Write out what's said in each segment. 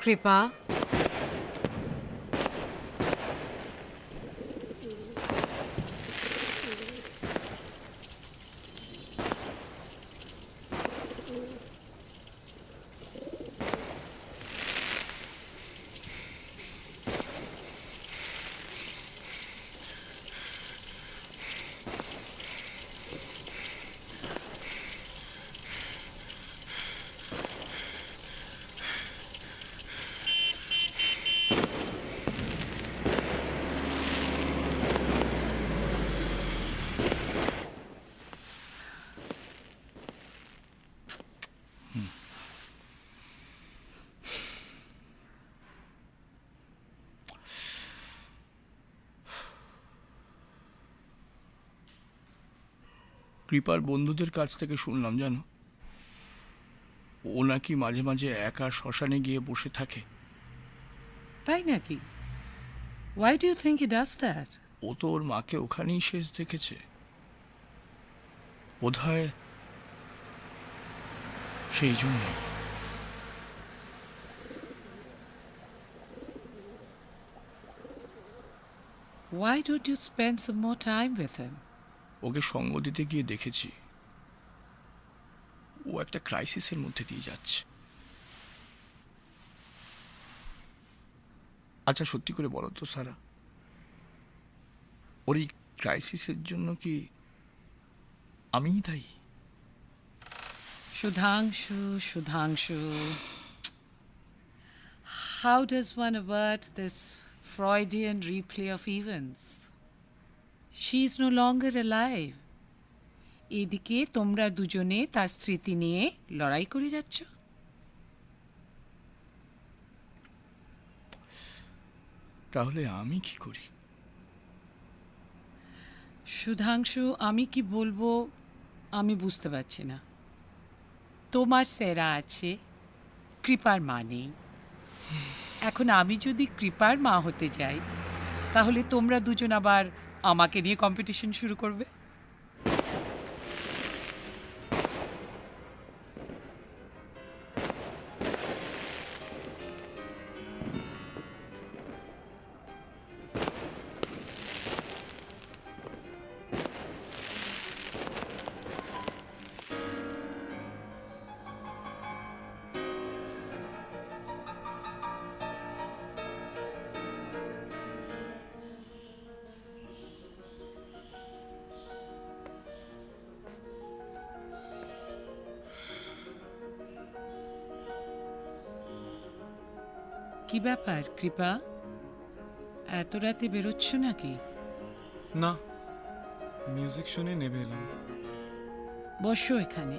কৃপা, কৃপার বন্ধুদের কাছ থেকে শুনলাম জানো, ও নাকি মাঝে মাঝে একা শ্মশানে গিয়ে বসে থাকে। তাই নাকি? Why do you think he does that? ও তো ওর মাকে ওখানেই শেষ দেখেছে। বোধহয় সেই জন্য। Why don't you spend some more time with him? ওকে সঙ্গ দিতে গিয়ে দেখেছি ও একটা ক্রাইসিসের মধ্যে দিয়ে যাচ্ছে। আচ্ছা সত্যি করে বলো তো সারা, ওর এই ক্রাইসিসের জন্য কি আমিই দায়ী? Sudhanshu. How does one avert this Freudian replay of events? She is no longer alive. এদিকে তোমরা দুজনে তার স্মৃতি নিয়ে লড়াই করে যাচ্ছ। তাহলে আমি কি করি? সুধাংশু, আমি কি বলবো আমি বুঝতে পারছি না। তোমার সেরা আছে, কৃপার মা নেই। এখন আমি যদি কৃপার মা হতে যাই, তাহলে তোমরা দুজন আবার আমাকে নিয়ে কম্পিটিশন শুরু করবে। কি ব্যাপার কৃপা, এত রাতে বেরোচ্ছ নাকি? না, মিউজিক শুনে নেবে এলাম। বসো এখানে।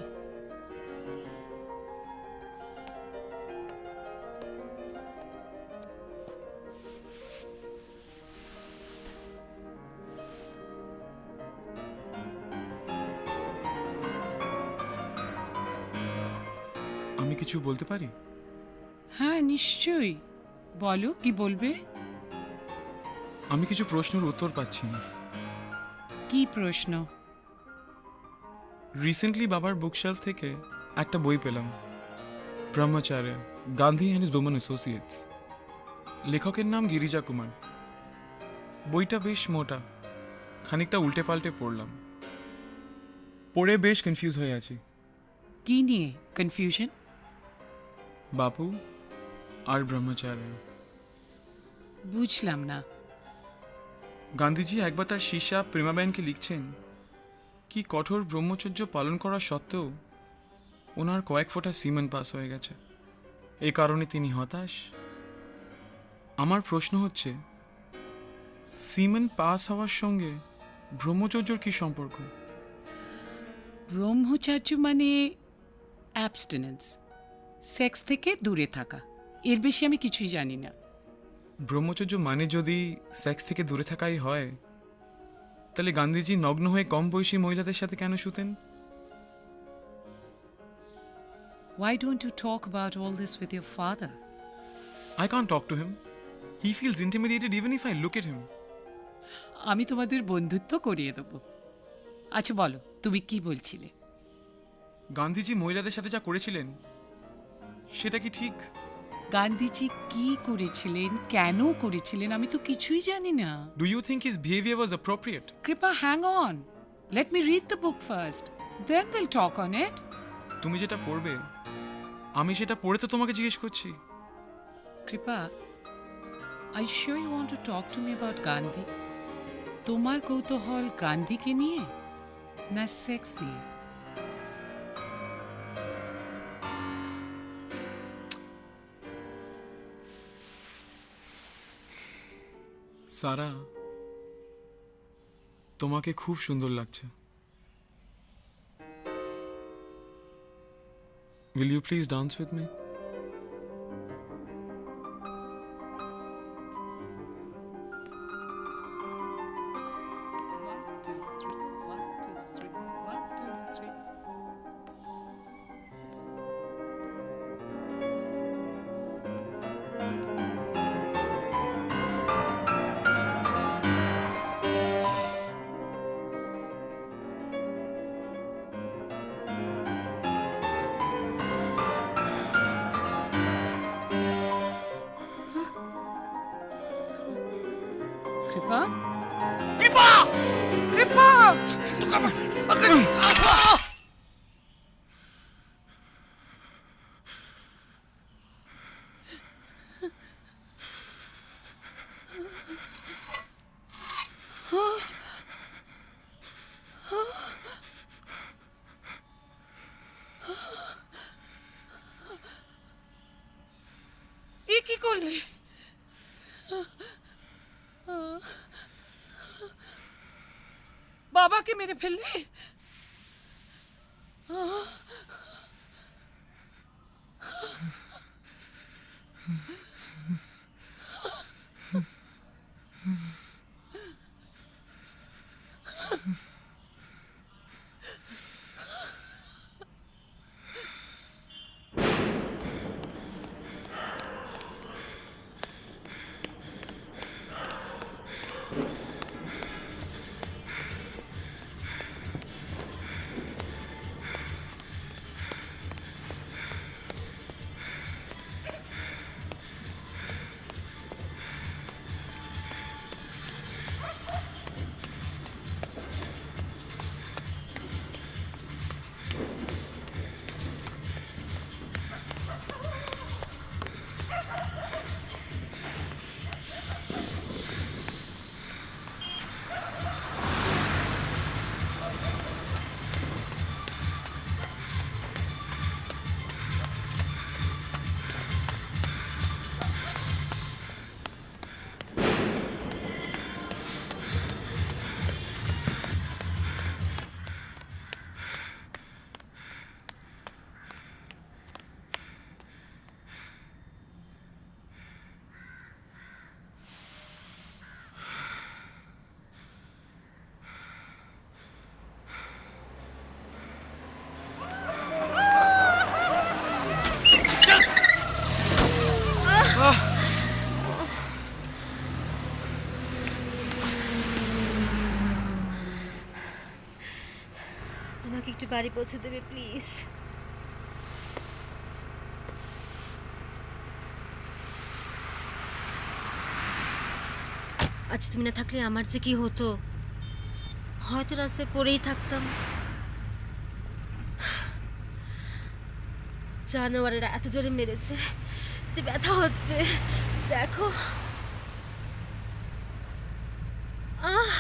আমি কিছু বলতে পারি? হ্যাঁ নিশ্চয়ই, বলো কি বলবে। আমি কিছু প্রশ্নের উত্তর পাচ্ছি না। কি প্রশ্ন? রিসেন্টলি বাবার বুকশেলফ থেকে একটা বই পেলাম, Brahmacharya, Gandhi and his women associates. লেখকের নাম গিরিজা কুমার। বইটা বেশ মোটা, খানিকটা উল্টে পাল্টে পড়লাম, পড়ে বেশ কনফিউজ হয়ে আছি। কি নিয়ে কনফিউশন? বাপু আর ব্রহ্মচার্য। বুঝলাম না। গান্ধীজি একবার তার শিষ্যা প্রেমাবাইনকে লিখছেন কি কঠোর ব্রহ্মচর্য পালন করা সত্ত্বেও ওনার কয়েক ফোঁটা সিমেন পাস হয়ে গেছে, এই কারণে তিনি হতাশ। আমার প্রশ্ন হচ্ছে, সিমেন পাস হওয়ার সঙ্গে ব্রহ্মচর্যর কি সম্পর্ক? ব্রহ্মচার্য মানে অ্যাবস্টিনেন্স, সেক্স থেকে দূরে থাকা। এর বেশি আমি কিছুই জানি না। ব্রহ্মচর্য মানে যদি সেক্স থেকে দূরে থাকাই হয়, তাহলে গান্ধীজি নগ্ন হয়ে কম বয়সী মহিলাদের সাথে কেন শুতেন? Why don't you talk about all this with your father? I can't talk to him. He feels intimidated even if I look at him. আমি তোমাদের বন্ধুত্ব করিয়ে দেবো। আচ্ছা বলো, তুমি কি বলছিলে? গান্ধীজি মহিলাদের সাথে যা করেছিলেন সেটা কি ঠিক গান্ধীজি কি করেছিলেন, কেন করেছিলেন, আমি তো কিছুই জানি না। Do you think his behavior was appropriate? Kripa, hang on, let me read the book first, then will talk on it. তুমি যেটা পড়বে আমি সেটা পড়ে তো তোমাকে জিজ্ঞেস করছি। Kripa, I sure you want to talk to me about Gandhi? তোমার কৌতূহল গান্ধীকে নিয়ে না সেক্স নিয়ে? সারা, তোমাকে খুব সুন্দর লাগছে। Will you please dance with me? কৃপা, কৃপা, কৃপা! এ কি করলে? বাবাকে মেরে ফেললে? আমাকে একটু বাড়ি পৌঁছে দেবে প্লিজ? আচ্ছা, তুমি না থাকলে আমার যে কি হতো, হয়তো রাস্তায় পড়েই থাকতাম। জানোয়ারেরা এত জোরে মেরেছে যে ব্যথা হচ্ছে, দেখো। আহ,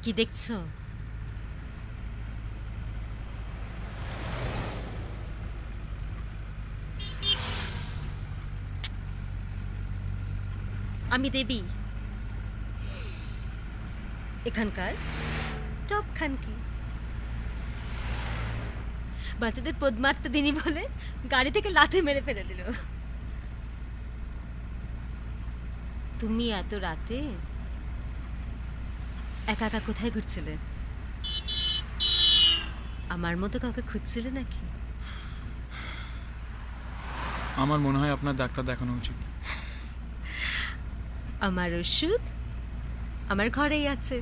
কি দেখছো? আমি দেবী, এখানকার টপ খানকি। বাচ্চাদের পদ মারতে দিনই বলে গাড়ি থেকে লাথি মেরে ফেলে দিল। তুমি এত রাতে একা একা কোথায় ঘুরছিলে? আমার মতো কাউকে খুঁজছিলে নাকি? আমার মনে হয় আপনার ডাক্তার দেখানো উচিত। আমার ওষুধ আমার ঘরেই আছে,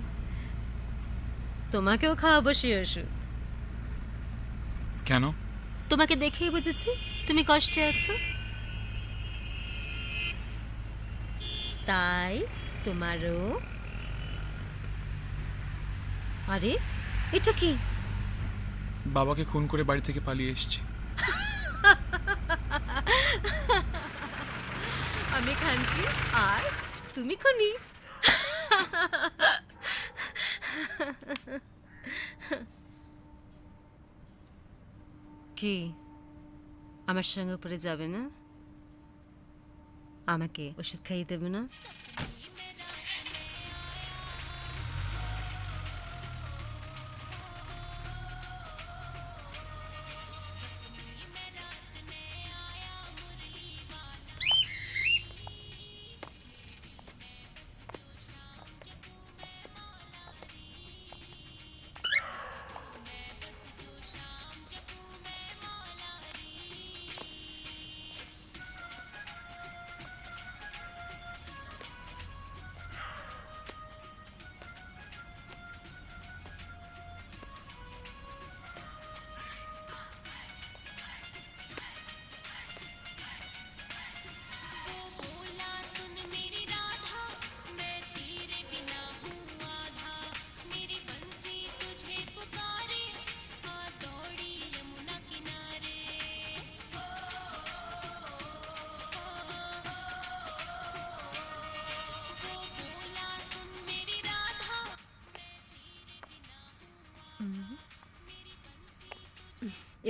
তোমাকেও খাওয়াবো সেই ওষুধ। কেন? তোমাকে দেখেই বুঝেছি তুমি কষ্টে আছো, তাই তোমারও। আরে এটা কি? বাবাকে খুন করে বাড়ি থেকে পালিয়ে এসেছি। আমি খানকি আর তুমি খুনি। কি আমার সঙ্গে উপরে যাবে না? আমাকে ওষুধ খাইয়ে দেবে না?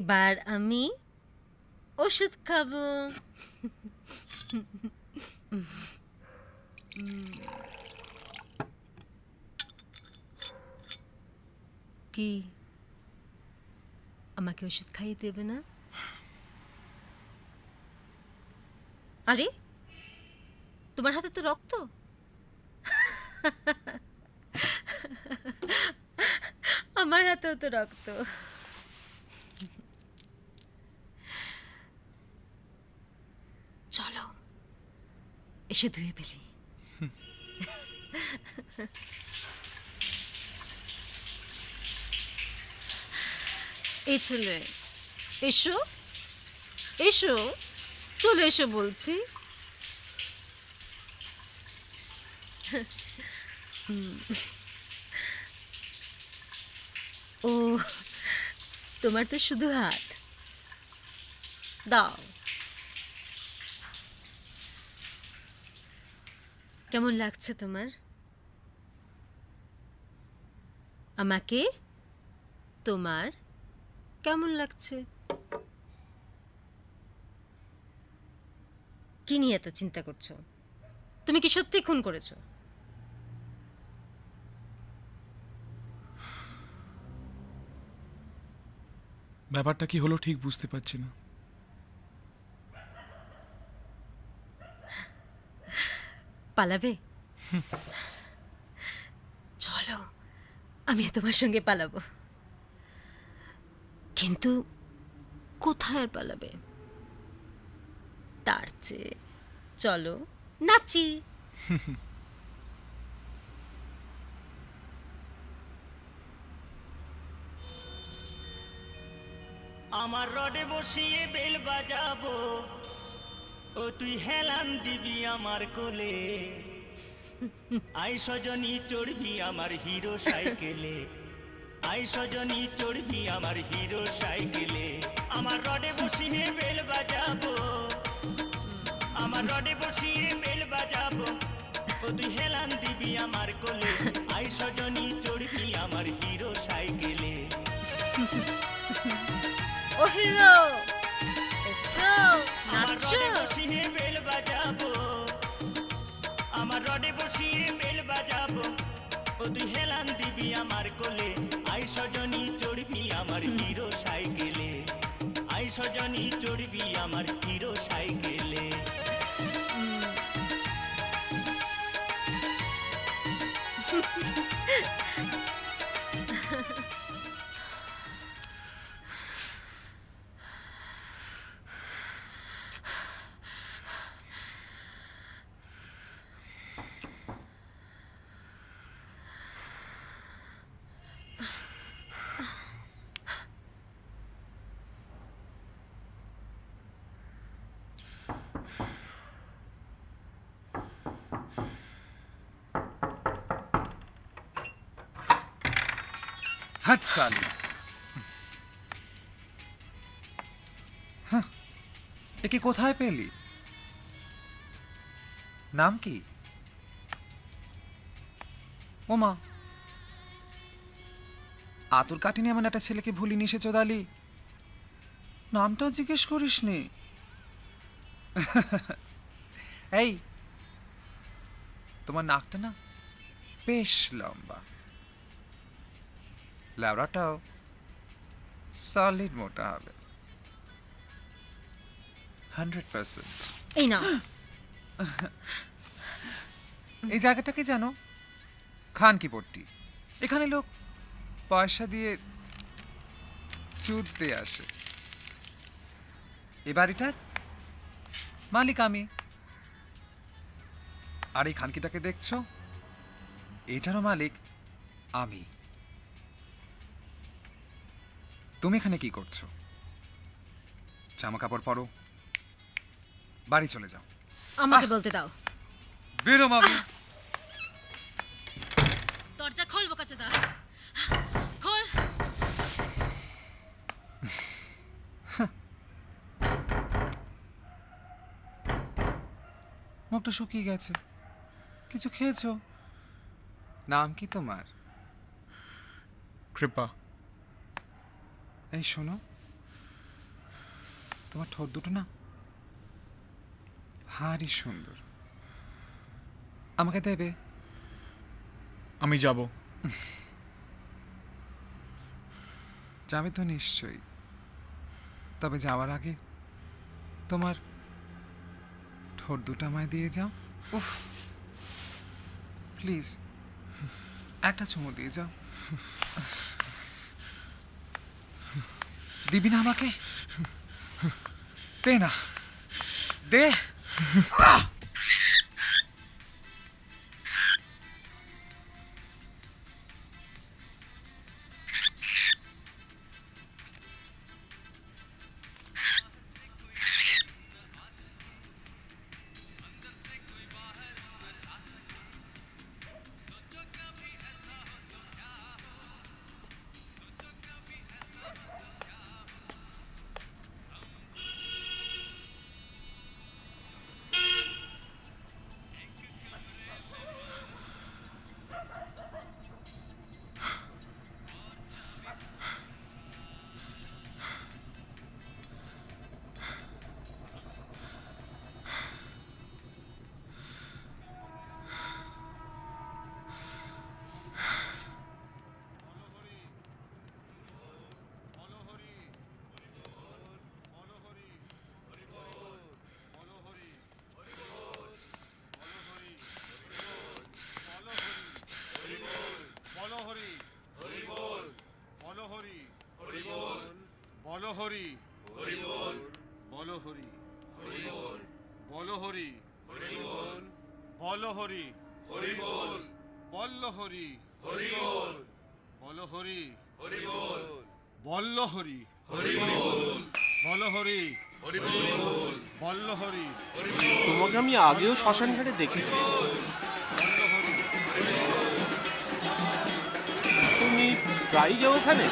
এবার আমি ওষুধ খাবো। কি আমাকে ওষুধ খাইয়ে দেবে না? আরে তোমার হাতে তো রক্ত। আমার হাতেও তো রক্ত। চলো এসে ধুয়ে ফেলি। এই ছেলে এসো এসো, চলে এসো বলছি। ও তোমার তো শুধু হাত, দাও। কেমন লাগছে তোমার? আমাকে তোমার কেমন লাগছে? কি নিয়ে এত চিন্তা করছো? তুমি কি সত্যি খুন করেছো? ব্যাপারটা কি হলো ঠিক বুঝতে পারছি না। পালাবে? চলো আমি তোমার সঙ্গে পালাবো, কিন্তু কোথায় আর পালাবে? তার চেয়ে চলো নাচি। আমার রডে বসিয়ে বেল বাজাবো, ও তুই হেলান দিবি আমার কোলে। আই সজনী চড়বি আমার হিরো সাইকেলে, আই সজনী চড়বি আমার হিরো সাইকেলে। আমার রডে বসিয়ে বেল বাজাবো, আমার রডে বসিয়ে বেল বাজাবো, ও তুই হেলান দিবি আমার কোলে। আই সজনী চড়বি আমার হিরো সাইকেলে। ও হিরো এসো আমার নাচো। রডে বসিয়ে বেল বাজাবো, আমার রডে বসিয়ে বেল বাজাবো, ও তুই হেলান দিবি আমার কোলে। আই সজনী চড়বি আমার হিরো সাইকেলে, আই সজনী চড়বি আমার হিরো সাইকেলে। হাট সালি। একে কোথায় পেলি? নাম কি? ওমা, আতুর কাটিনি এমন একটা ছেলেকে ভুলিনি সে চোদালি। নামটাও জিজ্ঞেস করিসনি। এই, তোমার নাকটা না বেশ লম্বা, ল্যাবরাটাও সলিড মোটা হবে 100%। এই না, এই জায়গাটাকে জানো? খানকি পট্টি। এখানে লোক পয়সা দিয়ে চুদতে আসে। এ বাড়িটার মালিক আমি। আর এই খানকিটাকে দেখছো, এইটারও মালিক আমি। তুমি এখানে কি করছো? জামা কাপড় পরো, বাড়ি চলে যাও। আমাকে বলতে দাও। বেরো মামি। দরজা খোল বোকাচোদা, খোল। মুখটা শুকিয়ে গেছে। কিছু খেয়েছো? নাম কি তোমার? কৃপা। এই শোনো, তোমার ঠোঁট দুটো না ভারী সুন্দর। আমাকে দেবে? আমি যাব। যাবে তো নিশ্চয়ই। তবে যাওয়ার আগে তোমার ঠোঁট দুটো আমায় দিয়ে যাও। উফ, প্লিজ একটা চুমু দিয়ে যাও। দিবি না আমাকে? দে না, দে। তোমাকে আমি আগেও শ্মশান ঘাটে দেখেছি। তুমি প্রায়ই যাও ওখানে?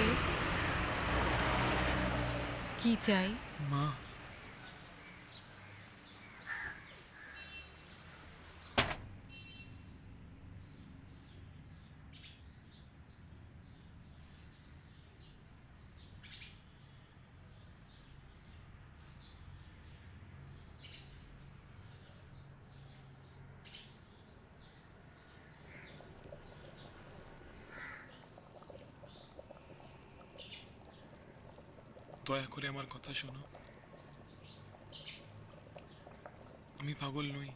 কে? কি চাই? মা, দয়া করে আমার কথা শোনো। আমি পাগল নই।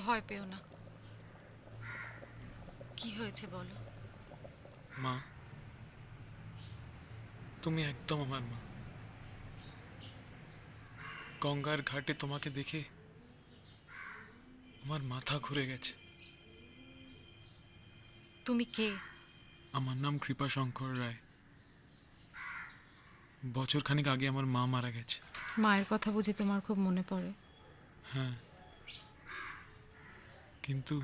ভয় পেও না। কি হয়েছে বলো। মা, তুমি একদম আমার মা। গঙ্গার ঘাটে তোমাকে দেখে আমার মাথা ঘুরে গেছে। তুমি কে? আমার নাম কৃপাশঙ্কর রায়। বছরখানেক আগে আমার মা মারা গেছে। মায়ের কথা বুঝি তোমার খুব মনে পড়ে? হ্যাঁ, কিন্তু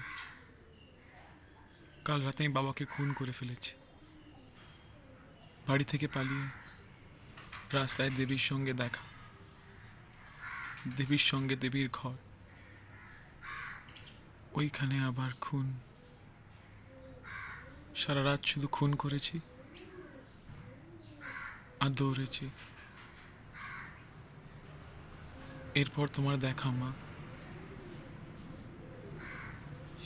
কাল রাতে আমি বাবাকে খুন করে ফেলেছি। বাড়ি থেকে পালিয়ে রাস্তায় দেবীর সঙ্গে দেখা, দেবীর সঙ্গে দেবীর ঘর, ওইখানে আবার খুন। সারা রাত শুধু খুন করেছি আর দৌড়েছি। এরপর তোমার দেখা মা।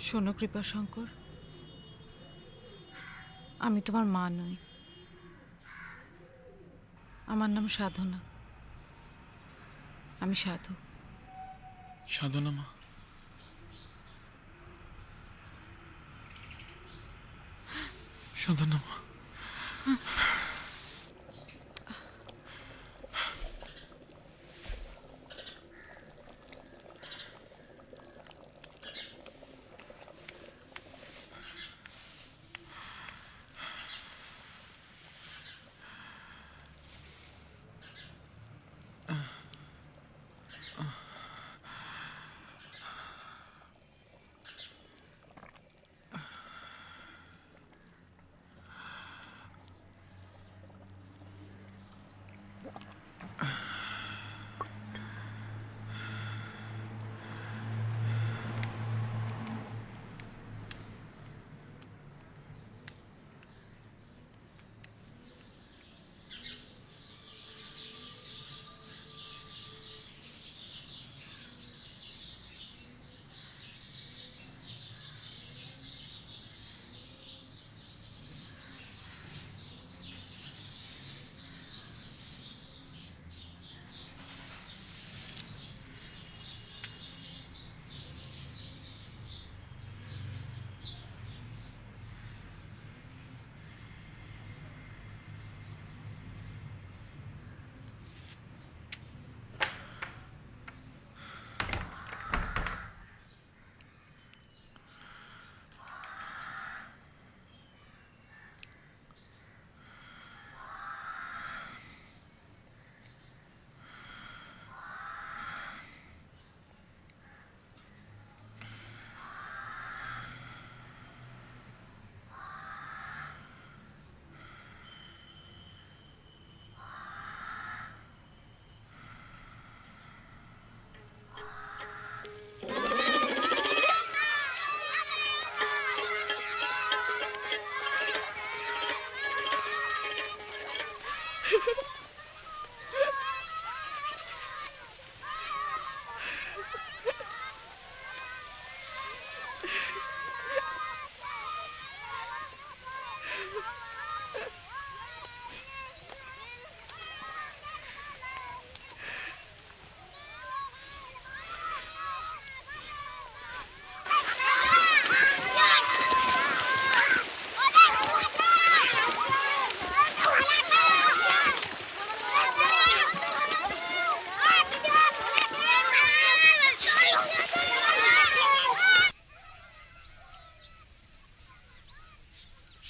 শোনো কৃপাশঙ্কর, আমি তোমার মা নই। আমার নাম সাধনা। আমি সাধু। সাধনা মা, সাধনা মা।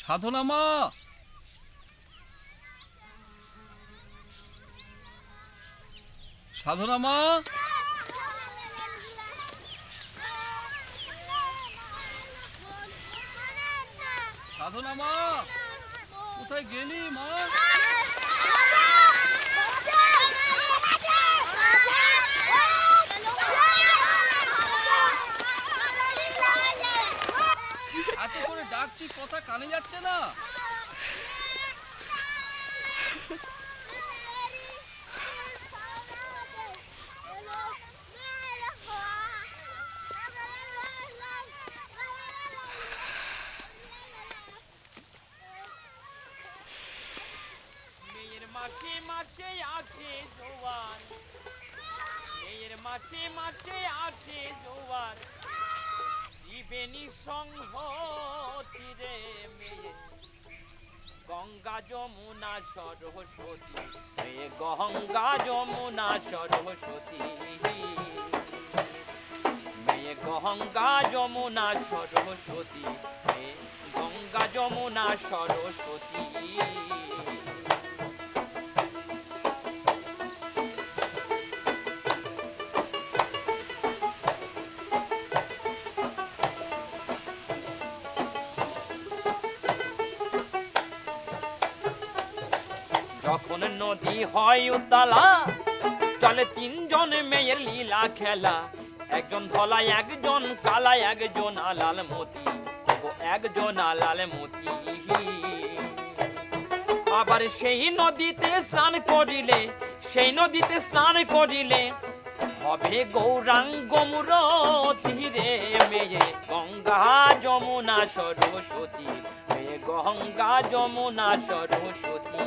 সাধনা মা, সাধনা মা, সাধনা মা। কোথায় গেলি মা? এত করে ডাকছি, কথা কানে যাচ্ছে না? মেয়ের মাসে মাসে আছে জোয়ার, মেয়ের মাসে মাসে আছে জোয়ার, জীবেনি সংহতি রে মেয়ে গঙ্গা যমুনা সরস্বতী, মেয়ে গঙ্গা যমুনা সরস্বতী, মেয়ে গঙ্গা যমুনা সরস্বতী, মেয়ে গঙ্গা যমুনা সরস্বতী। যখন নদী হয় উতালা, চলে তিনজন মেয়ের লীলা খেলা, একজন ধলা একজন কালা একজন আলাল মতি, ও একজন আলাল মতি। আবার সেই নদীতে স্নান করিলে, সেই নদীতে স্নান করিলে হবে গৌরাঙ্গ মূরতি রে মেয়ে গঙ্গা যমুনা সরস্বতী, মেয়ে গঙ্গা যমুনা সরস্বতী।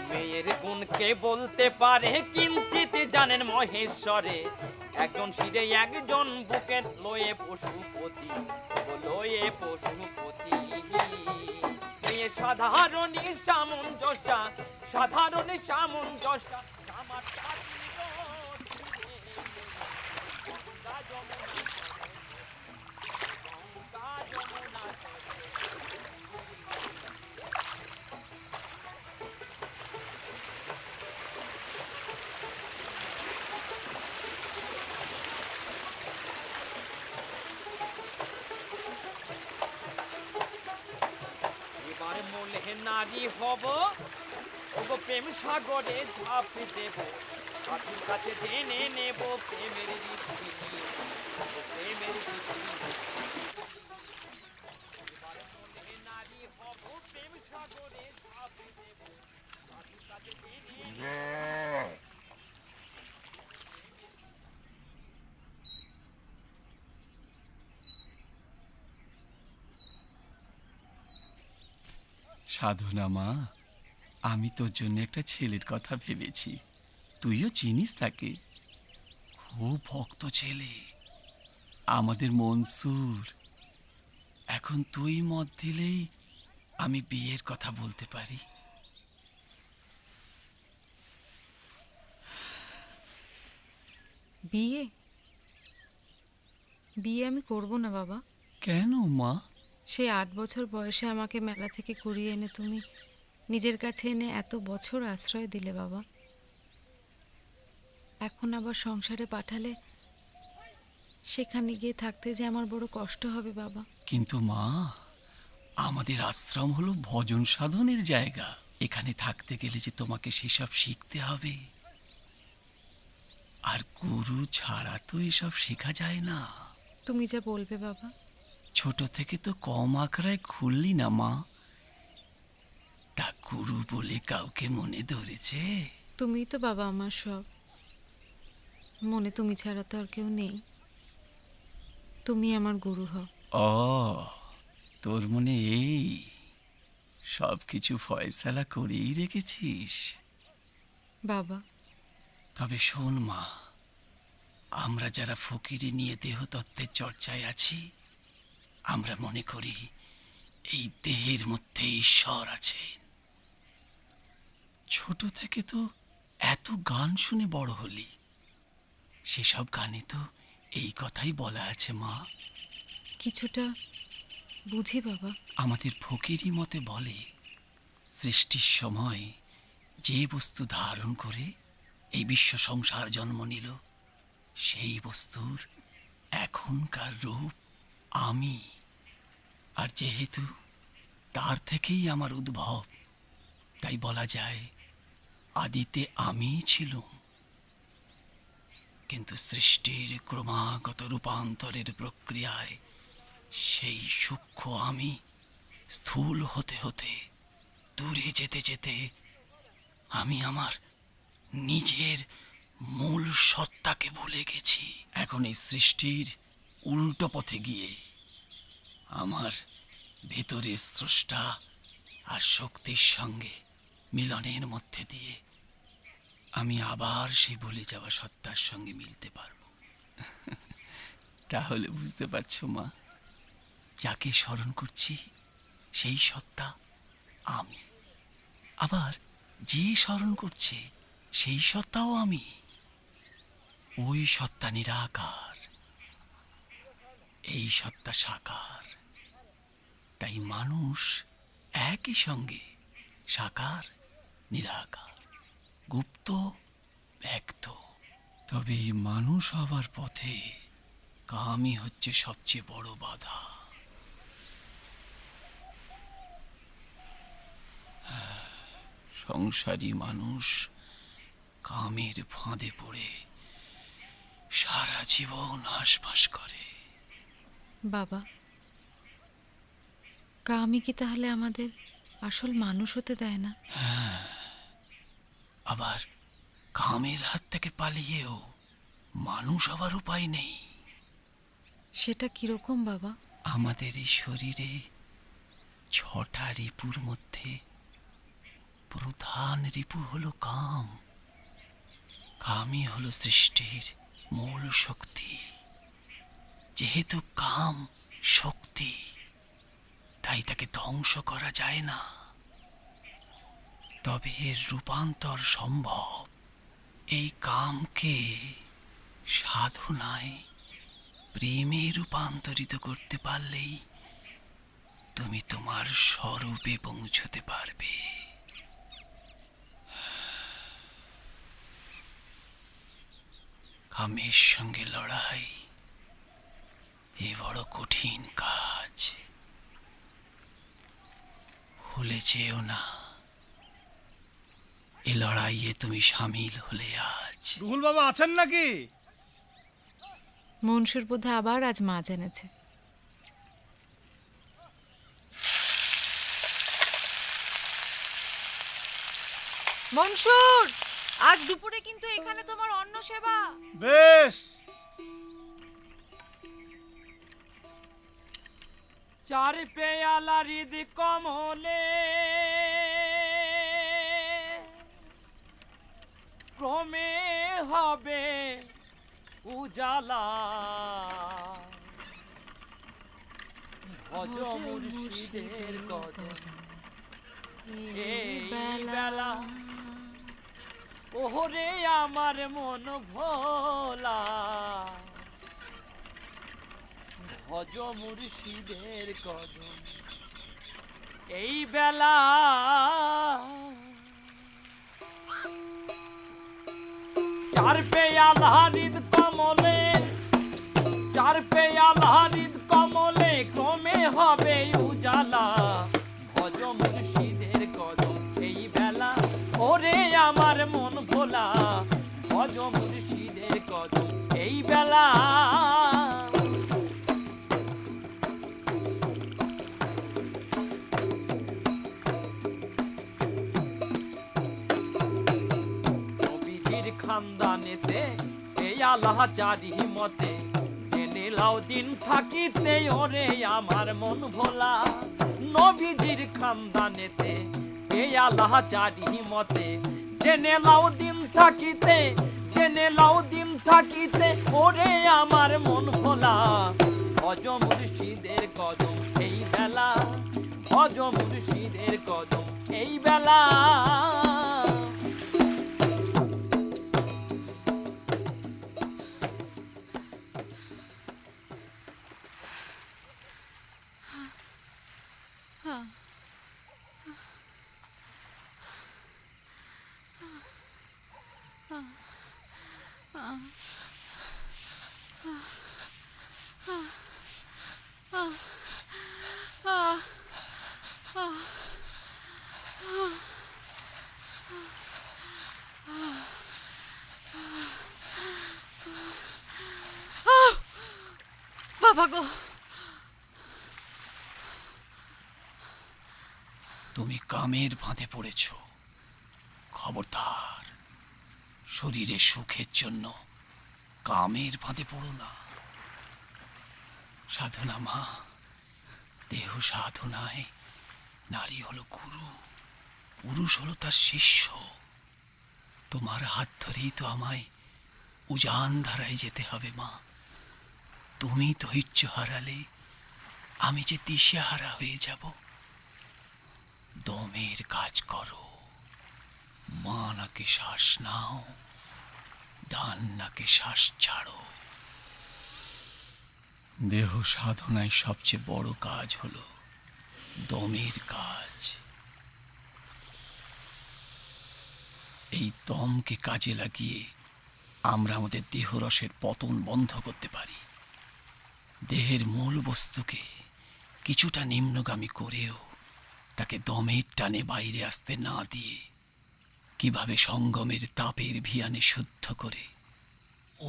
মেয়ের গুণকে বলতে পারে কিঞ্চিত জানেন মহেশ্বরে, একজন শিরে একজন বুকে লয়ে পশুপতি, লয়ে পশুপতি। মেয়ে সাধারণী সামঞ্জস্যা, সাধারণী সামঞ্জস্যা, আমার গঙ্গা যমুনা এবার মূলে নারী হব, ওগো প্রেম সাগরে ঝাঁপ দেব, পাখির কাছে জেনে নেব প্রেমের রীতি, প্রেমের রীতি। এবার মূলে নারী হব, প্রেম সাগরে ঝাঁপ দেব, পাখির কাছে জেনে নেব। সাধনা মা, আমি তোর জন্য একটা ছেলের কথা ভেবেছি। তুইও চিনিস তাকে, খুব ভক্ত ছেলে, আমাদের মনসুর। এখন তুই মত দিলেই আমি বিয়ের কথা বলতে পারি। বিয়ে? বিয়ে আমি করব না বাবা। কেন মা? সেই 8 বছর বয়সে আমাকে মেলা থেকে কুড়িয়ে এনে তুমি নিজের কাছে এনে এত বছর আশ্রয় দিলে বাবা। এখন আবার সংসারে পাঠালে সেখানে গিয়ে থাকতে যে আমার বড় কষ্ট হবে বাবা। কিন্তু মা, আমাদের আশ্রম হলো ভজন সাধনের জায়গা। এখানে থাকতে গেলে যে তোমাকে সেসব শিখতে হবে, আর গুরু ছাড়া তো এসব শেখা যায় না। তুমি যা বলবে বাবা। ছোট থেকে তো কম আখড়ায় খুললি না মা, তা গুরু বলে কাউকে মনে ধরেছে? তুমিই তো বাবা আমার সব। মনে তুমি ছাড়া তো আর কেউ নেই। তুমি আমার গুরু হও। ও, তোর মনে এই সব কিছু ফয়সালা করেই রেখেছিস বাবা। তবে শোন মা, আমরা যারা ফকিরি নিয়ে দেহতত্ত্বের চর্চায় আছি, আমরা মনে করি এই দেহের মধ্যে ঈশ্বর আছেন। ছোট থেকে তো এত গান শুনে বড় হলি, সেসব গানে তো এই কথাই বলা আছে মা। কিছুটা বুঝি বাবা। আমাদের ফকিরি মতে বলে, সৃষ্টির সময় যে বস্তু ধারণ করে এই বিশ্ব সংসার জন্ম নিল, সেই বস্তুর এখনকার রূপ আমি। আর যেহেতু তার থেকেই আমার উদ্ভব, তাই বলা যায় আদিতে আমিই ছিলুম। কিন্তু সৃষ্টির ক্রমাগত রূপান্তরের প্রক্রিয়ায় সেই সূক্ষ্ম আমি স্থূল হতে হতে দূরে যেতে যেতে আমি আমার নিজের মূল সত্তাকে ভুলে গেছি। এখন এই সৃষ্টির উল্টো পথে গিয়ে আমার ভেতরের স্রষ্টা আর শক্তির সঙ্গে মিলনের মধ্যে দিয়ে আমি আবার সেই ভুলে যাওয়া সত্তার সঙ্গে মিলতে পারব। তাহলে বুঝতে পারছো মা, যাকে স্মরণ করছি সেই সত্তা আমি, আবার যে স্মরণ করছে সেই সত্তাও আমি। ওই সত্তা নিরাকার, এই সত্তা সাকার। তাই মানুষ একই সঙ্গে সাকার নিরাকার, গুপ্ত ব্যক্ত। তবে এই মানুষ হবার পথে কামই হচ্ছে সবচেয়ে বড় বাধা। সংসারী মানুষ কামের ফাঁদে পড়ে সারা জীবন হাসফাস করে। বাবা, কামই কি তাহলে আমাদের আসল মানুষ হতে দেয় না? আবার কামের হাত থেকে পালিয়েও মানুষ হবার উপায় নেই। সেটা কিরকম বাবা? আমাদের এই শরীরে 6টা রিপুর মধ্যে প্রধান রিপু হলো কাম। কামই হলো সৃষ্টির মূল শক্তি। যেহেতু কাম শক্তি, তাই তাকে ধ্বংস করা যায় না। তবে এর রূপান্তর সম্ভব। এই কামকে সাধনায় প্রেমে রূপান্তরিত করতে পারলেই তুমি তোমার স্বরূপে পৌঁছতে পারবে। কামের সঙ্গে লড়াই এ বড় কঠিন কাজ। ভুলে যেও না, এ লড়াইয়ে তুমি সামিল হলে আজ। রুহুল বাবা আছেন নাকি? মনসুর বোধহয় আবার আজ মাছ এনেছে। মনসুর, আজ দুপুরে কিন্তু এখানে তোমার অন্ন সেবা। বেশ। চার পেয়ালা হৃদ কমলে ক্রমে হবে উজালা। ভজ মুর্শিদের কদম এই বেলা, ওহরে আমার মন ভোলা। ভজ মুর্শিদের কদম এই বেলা, চার পেয়ালা হৃদ কমলে, চার পেয়ালা হৃদ কমলে ক্রমে হবে উজালা। ভজ মুর্শিদের কদম এই বেলা, ওরে আমার মন ভোলা। ভজ মুর্শিদের কদম এই বেলা। খানদানেতে এই আল্লাহ জারি মতে জেনে লাও দিন থাকিতে ওরে আমার মন ভোলা। নবীজির খানদানেতে এই আল্লাহ জারি মতে জেনে লাও দিন থাকিতে, জেনে লাও দিন থাকিতে ওরে আমার মন ভোলা। ভজ মুর্শিদের কদম এই বেলা, ভজ মুর্শিদের কদম এই বেলা। বাবা গো, তুমি কামের ফাঁদে পড়েছ। খবরদার, শরীরের সুখের জন্য কামের ফাঁদে পড়ো না। সাধনা মা, দেহ সাধনায় নারী হলো গুরু, পুরুষ হলো তার শিষ্য। তোমার হাত ধরেই তো আমায় উজান ধারায় যেতে হবে মা। তুমি ধৈর্য হারালে আমি যে দিশেহারা হয়ে যাব। দমের কাজ করো, মা নাকে শ্বাস নাও, ডান নাকে শ্বাস ছাড়ো। দেহ সাধনায় সবচেয়ে বড় কাজ হলো দমের কাজ। এই দমকে কাজে লাগিয়ে আমরা আমাদের দেহরসের পতন বন্ধ করতে পারি। দেহের মূল বস্তুকে কিছুটা নিম্নগামী করেও তাকে দমের টানে বাইরে আসতে না দিয়ে কিভাবে সঙ্গমের তাপের ভিয়ানে শুদ্ধ করে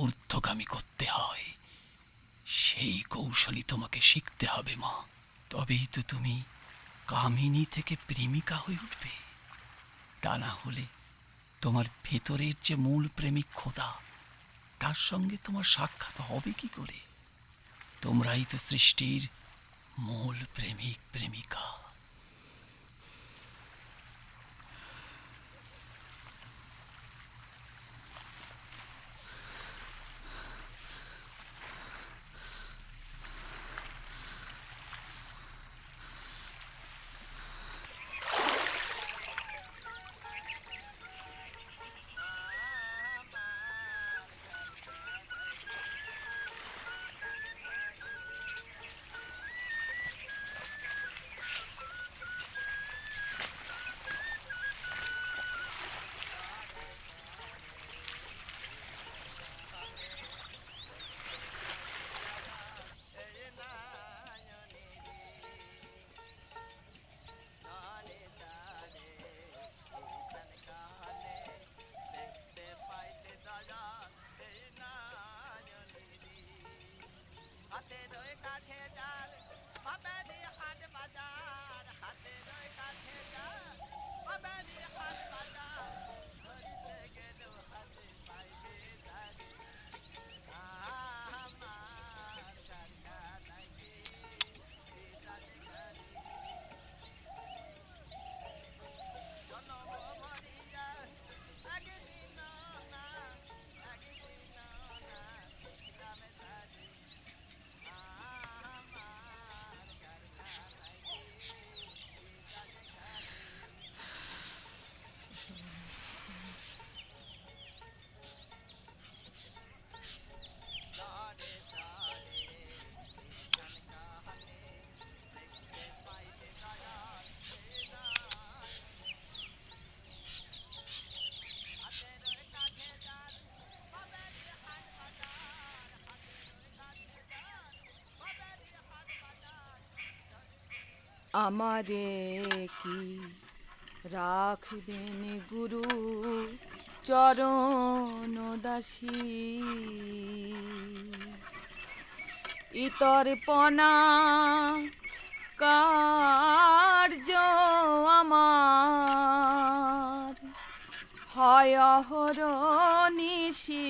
ঊর্ধ্বগামী করতে হয়, সেই কৌশলই তোমাকে শিখতে হবে মা। তবেই তো তুমি কামিনী থেকে প্রেমিকা হয়ে উঠবে। তা না হলে তোমার ভেতরের যে মূল প্রেমিক খোদা, তার সঙ্গে তোমার সাক্ষাৎ হবে কি করে? তোমরাই তো সৃষ্টির মূল প্রেমিক প্রেমিকা। আমারে কি রাখবেন গুরু চরণ দাসী, ইতর পনা কার্য আমার হয় অহরনিশি।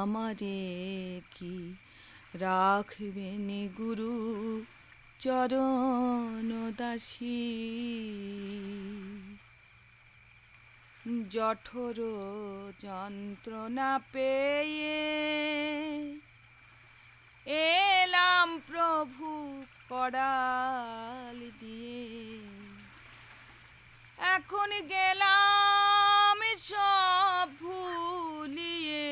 আমারে কি রাখবেন গুরু চরণ দাসী, জঠর যন্ত্রণা পেয়ে এলাম প্রভু কড়াল দিয়ে, এখন গেলাম সব ভুলিয়ে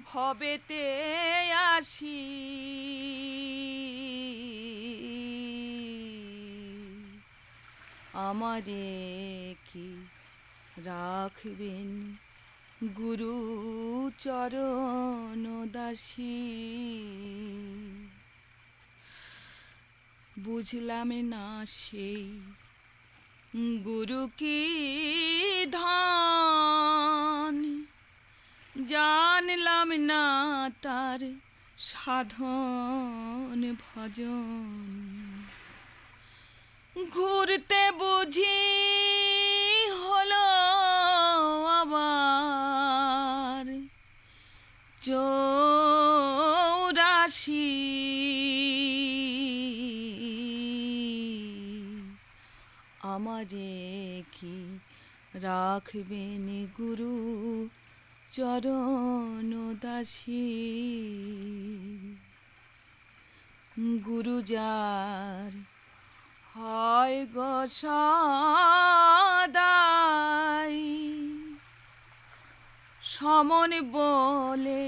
ভবেতে আসি। আমারে কি রাখবেন গুরু চরণ দাসী। বুঝলাম না সেই গুরু কি ধন, জানলাম না তার সাধন ভজন। ঘুরতে বুঝি হলো আবার চৌরাশি, আমারে কি রাখবেন গুরু চরণ দাসী। গুরু যার হয় গো সদাই, সমন বলে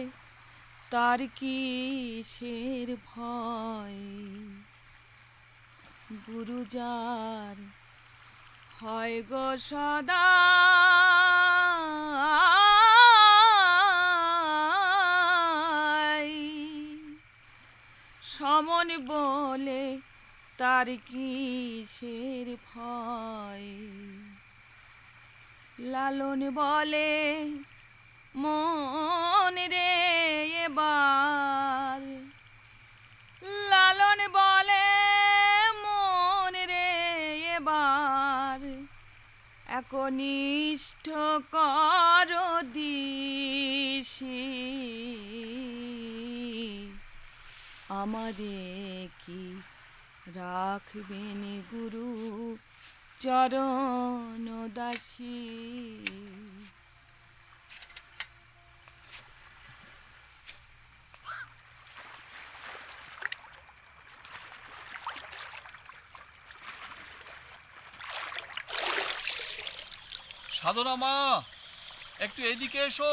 তার কিসের ভয়। গুরু যার হয় গো সদাই, সমন বলে তার কিসের ভয়। লালন বলে মন রে এবার, লালন বলে মন রে এবার, একনিষ্ঠ কর দিশি। আমারে কি রাখবেন গুরু চরণ দাসী। সাধনা মা, একটু এদিকে এসো।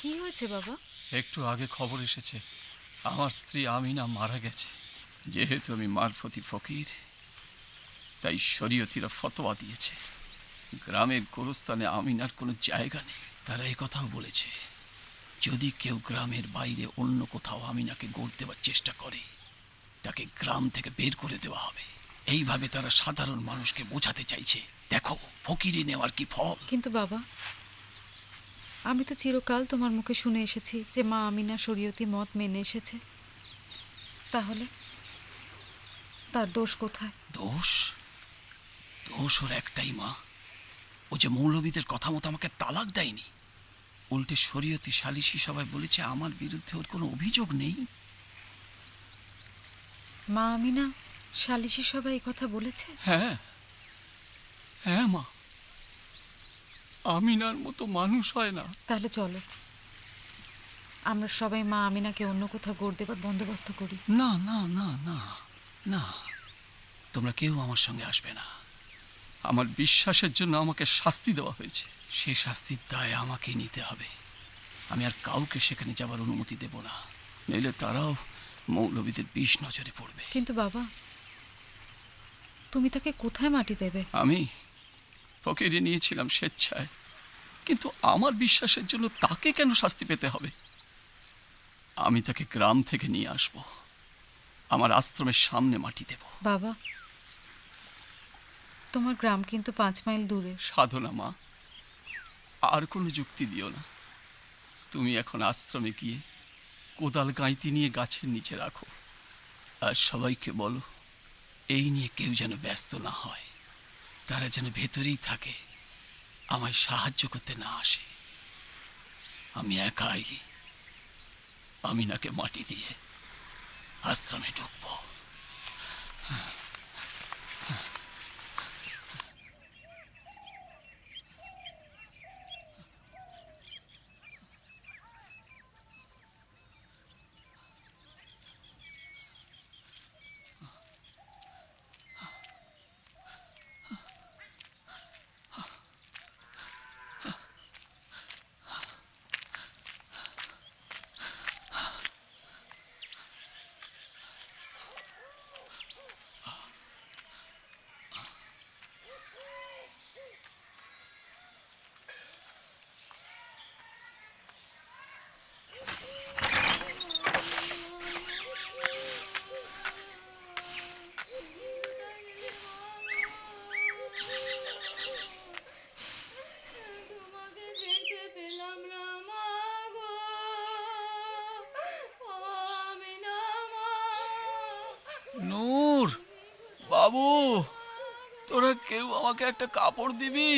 কি হয়েছে বাবা? একটু আগে খবর এসেছে আমার স্ত্রী আমিনা মারা গেছে। যেহেতু আমি মারফতি ফকির, তাই শরীয়তিরা ফতোয়া দিয়েছে গ্রামের গোরস্থানে আমিনার কোনো জায়গা নেই। তারা এই কথাও বলেছে যদি কেউ গ্রামের বাইরে অন্য কোথাও আমিনাকে গড় দেওয়ার চেষ্টা করে তাকে গ্রাম থেকে বের করে দেওয়া হবে। এইভাবে তারা সাধারণ মানুষকে বোঝাতে চাইছে দেখো ফকিরে নেওয়ার কি ফল। কিন্তু বাবা, আমি তো চিরকাল তোমার মুখে শুনে এসেছি যে মা আমিনা শরীয়তি মত মেনে এসেছে। তাহলে তার দোষ কোথায়? দোষ? দোষ ওর একটাই মা, ও যে মৌলবীদের কথা মতো আমাকে তালাক দেয়নি। উল্টে শরীয়তি সালিশি সবাই বলেছে আমার বিরুদ্ধে ওর কোনো অভিযোগ নেই। মা আমিনা সালিশি সবাই এই কথা বলেছে? হ্যাঁ হ্যাঁ মা, আমিনার মতো মানুষ হয় না। তাহলে চলো আমরা সবাই মা আমিনাকে অন্য কোথাও গড় দেবার বন্দোবস্ত করি। না না না না না, তোমরা কেউ আমার সঙ্গে আসবে না। আমার বিশ্বাসের জন্য আমাকে শাস্তি দেওয়া হয়েছে, সে শাস্তির দায় আমাকে নিতে হবে। আমি আর কাউকে সেখানে যাবার অনুমতি দেব না, নইলে তারাও মৌলবীদের বিষ নজরে পড়বে। কিন্তু বাবা, তুমি তাকে কোথায় মাটি দেবে? আমি ফকিরে নিয়েছিলাম স্বেচ্ছায়, কিন্তু আমার বিশ্বাসের জন্য তাকে কেন শাস্তি পেতে হবে? আমি তাকে গ্রাম থেকে নিয়ে আসব, আমার আশ্রমের সামনে মাটি দেব। বাবা, তোমার গ্রাম কিন্তু 5 মাইল দূরে। সাধনা মা, আর কোনো যুক্তি দিও না। তুমি এখন আশ্রমে গিয়ে কোদাল গাঁইতি নিয়ে গাছের নিচে রাখো, আর সবাইকে বলো এই নিয়ে কেউ যেন ব্যস্ত না হয়, তারা যেন ভেতরেই থাকে, আমায় সাহায্য করতে না আসে। আমি একাই আমিনাকে মাটি দিয়ে আশ্রমে ঢুকবো। বাবু, তোরা কেউ আমাকে একটা কাপড় দিবি?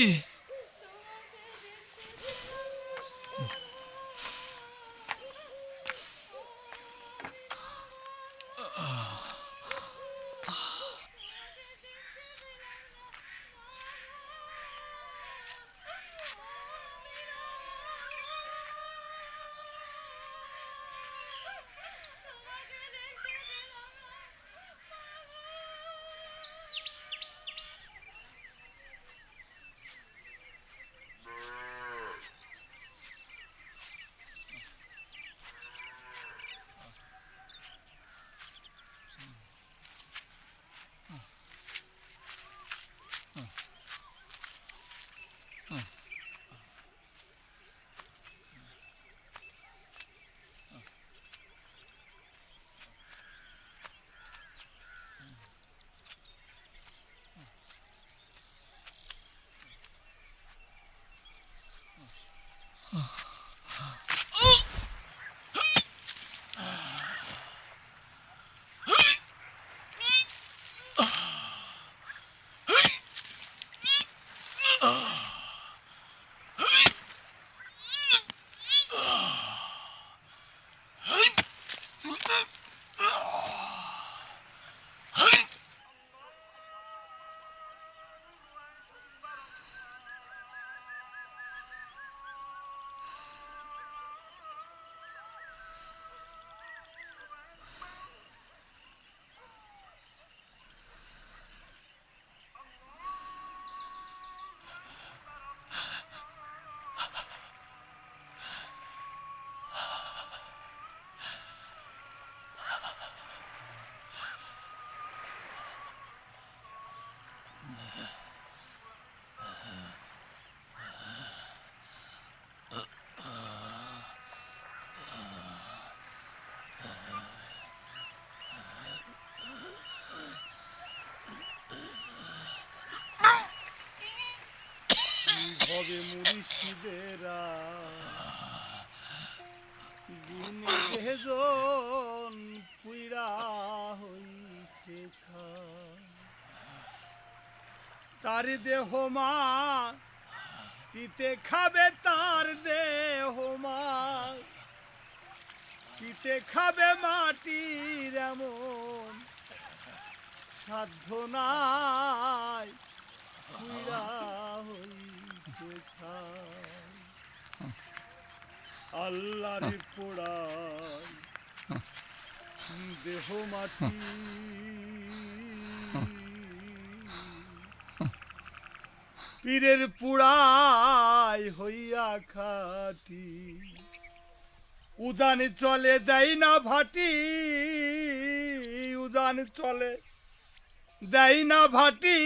হবে মুর্শিদেরা গুনে যেজন পুইরা হইছে তার দেহ মা পিতে খাবে, তার দেহ মা পিতে খাবে, মাটির এমন সাধ্য নাই পুইরা হইছে আল্লাহর পোড়াই দেহ মাটি পীরের পুড়াই হইয়া খাটি উজান চলে দেয় না ভাটি, উজান চলে দেয় না ভাটি,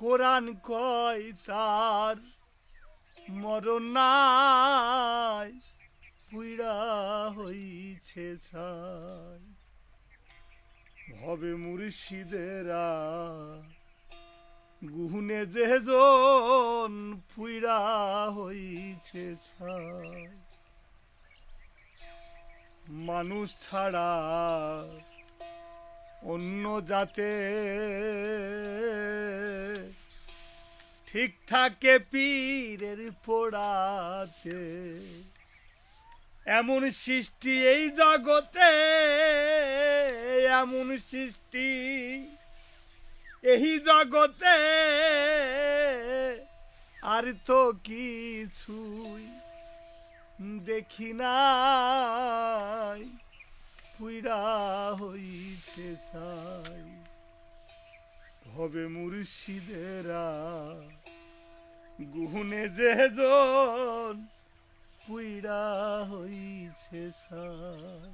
কোরআন কয় তার মরণ নাই পুইরা হইছে ছাই। হবে মুর্শিদেরা গুহনে যেজন পুইরা হইছে ছাই। মানুষ ছাড়া অন্য জাতে ঠিক থাকে পীরের পোড়াতে, এমন সৃষ্টি এই জগতে, এমন সৃষ্টি এই জগতে, আর তো কিছুই দেখি নাই পুইরা হইছে ছাই। হবে মুর্শিদেরা গুহনে যেজন পুইরা হইছে ছাই।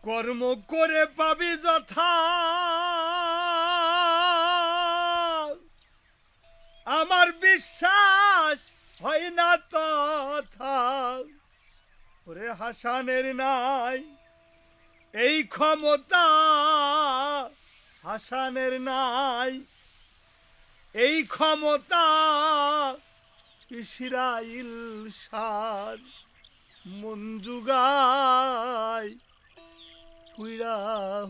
কর্ম করে পাবি যথা আমার বিশ্বাস হয় না তথা, ওরে হাসানের নাই এই ক্ষমতা, হাসানের নাই এই ক্ষমতা, ইসরাইল সার মঞ্জুগায় পুইরা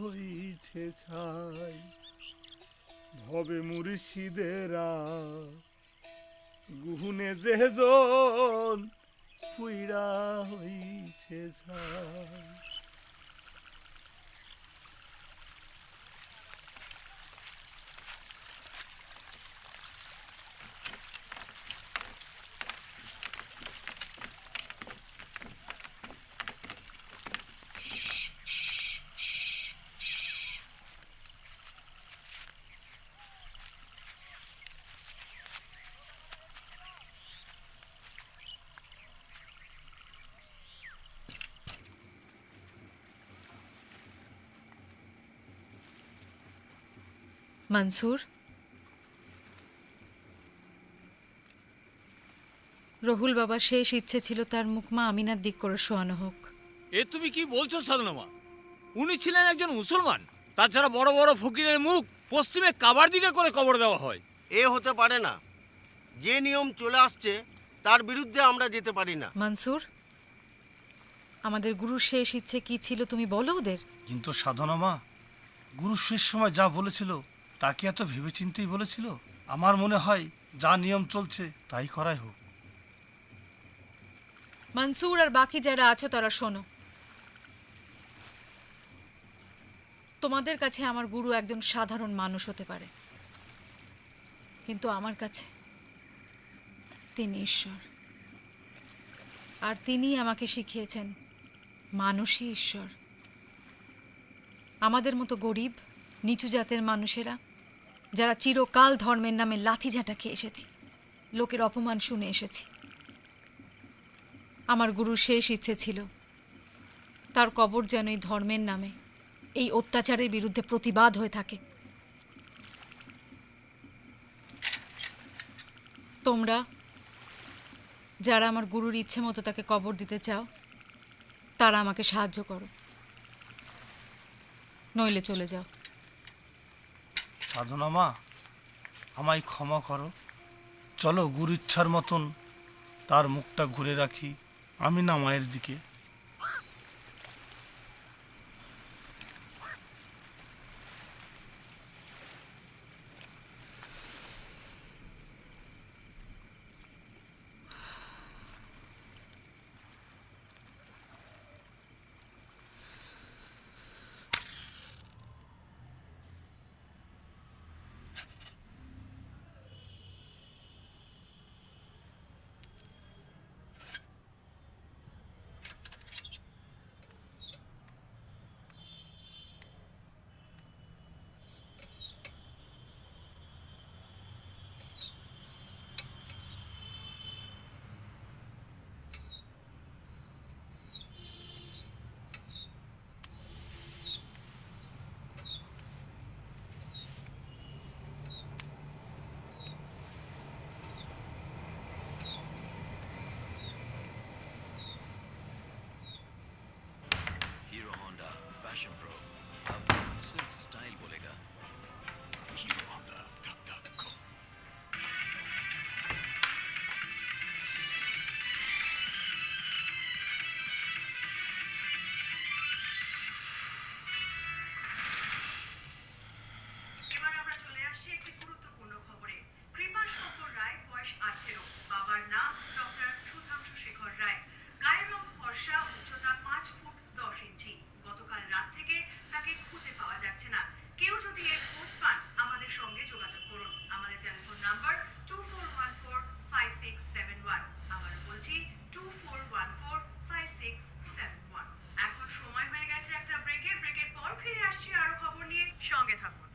হইছে ছাই ভবে মুর্শিদেরা গুহনে যেজন পুইরা হইছে ছাই। মনসুর, রহুল বাবার শেষ ইচ্ছে ছিল তার মুখ মা আমিনার দিক করে শোয়ানো হোক। এ তুমি কি বলছো সাধনামা? উনি ছিলেন একজন মুসলমান, তাছাড়া বড় বড় ফকিরের মুখ পশ্চিমে কাবার দিকে করে কবর দেওয়া হয়। এ হতে পারে না। যে নিয়ম চলে আসছে তার বিরুদ্ধে আমরা যেতে পারি না। মনসুর, আমাদের গুরুর শেষ ইচ্ছে কি ছিল তুমি বলো ওদের। কিন্তু সাধনা মা, গুরু শেষ সময় যা বলেছিল তা কি এত ভেবেচিন্তেই বলেছিল? আমার মনে হয় যা নিয়ম চলছে তাই করাই হোক। মনসুর আর বাকি যারা আছো তারা শোনো, তোমাদের কাছে আমার গুরু একজন সাধারণ মানুষ হতে পারে, কিন্তু আমার কাছে তিনি ঈশ্বর। আর তিনি আমাকে শিখিয়েছেন মানুষই ঈশ্বর। আমাদের মতো গরিব নিচু জাতের মানুষেরা যারা চিরকাল ধর্মের নামে লাথিঝাঁটা খেয়ে এসেছি, লোকের অপমান শুনে এসেছি, আমার গুরুর শেষ ইচ্ছে ছিল তার কবর যেন এই ধর্মের নামে এই অত্যাচারের বিরুদ্ধে প্রতিবাদ হয়ে থাকে। তোমরা যারা আমার গুরুর ইচ্ছে মতো তাকে কবর দিতে চাও তারা আমাকে সাহায্য করো, নইলে চলে যাও। সাধনা মা, আমায় ক্ষমা করো। চলো গুরু ইচ্ছার মতন তার মুখটা ঘুরে রাখি আমি না মায়ের দিকে।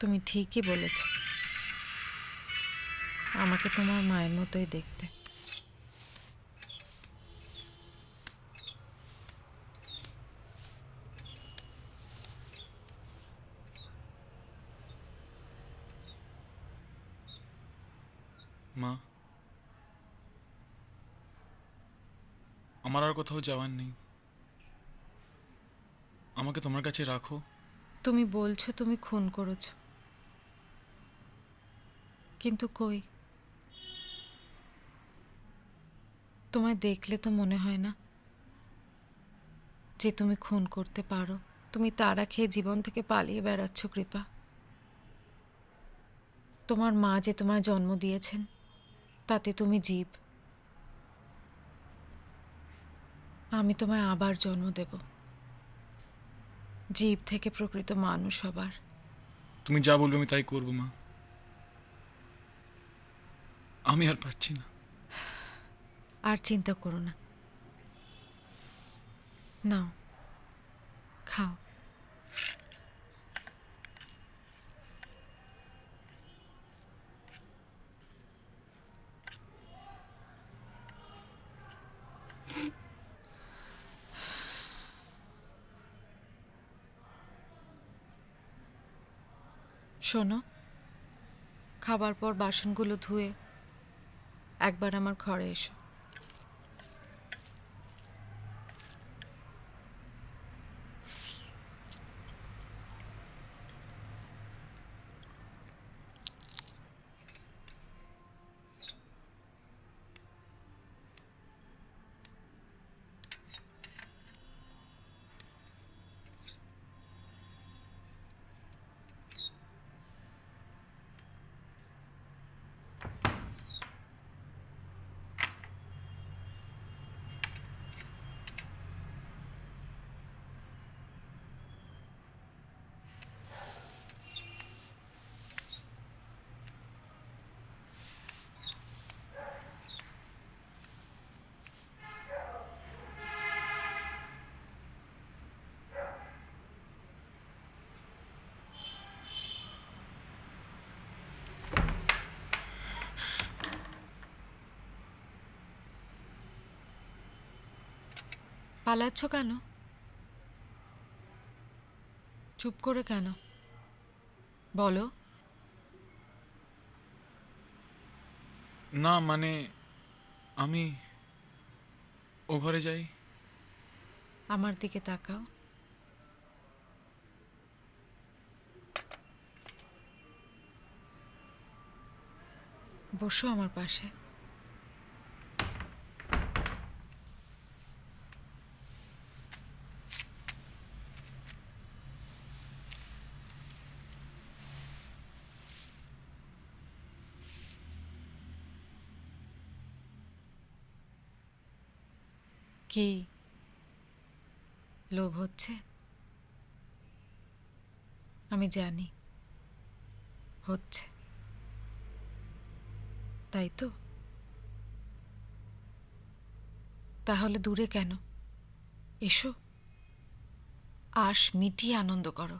তুমি ঠিকই বলেছ, আমাকে তোমার মায়ের মতোই দেখতে। মা, আমার আর কোথাও যাওয়ার নেই, আমাকে তোমার কাছে রাখো। তুমি বলছো তুমি খুন করেছো, কিন্তু কই, তোমায় দেখলে তো মনে হয় না যে তুমি খুন করতে পারো। তুমি তাড়া খেয়ে জীবন থেকে পালিয়ে বেড়াচ্ছ কৃপা। তোমার মা যে তোমায় জন্ম দিয়েছেন তাতে তুমি জীব, আমি তোমায় আবার জন্ম দেব, জীব থেকে প্রকৃত মানুষ হবার। তুমি যা বলবে আমি তাই করবো মা, আমি আর পারছি না। আর চিন্তা করো না, নাও খাও। শোনো, খাবার পর বাসনগুলো ধুয়ে একবার আমার ঘরে এসো। পালাচ্ছ কেন? চুপ করে কেন বলো? না মানে আমি ও ঘরে যাই। আমার দিকে তাকাও। বসো আমার পাশে। কি লোভ হচ্ছে? আমি জানি হচ্ছে, তাই তো? তাহলে দূরে কেন? এসো, আশ মিটিয়ে আনন্দ করো।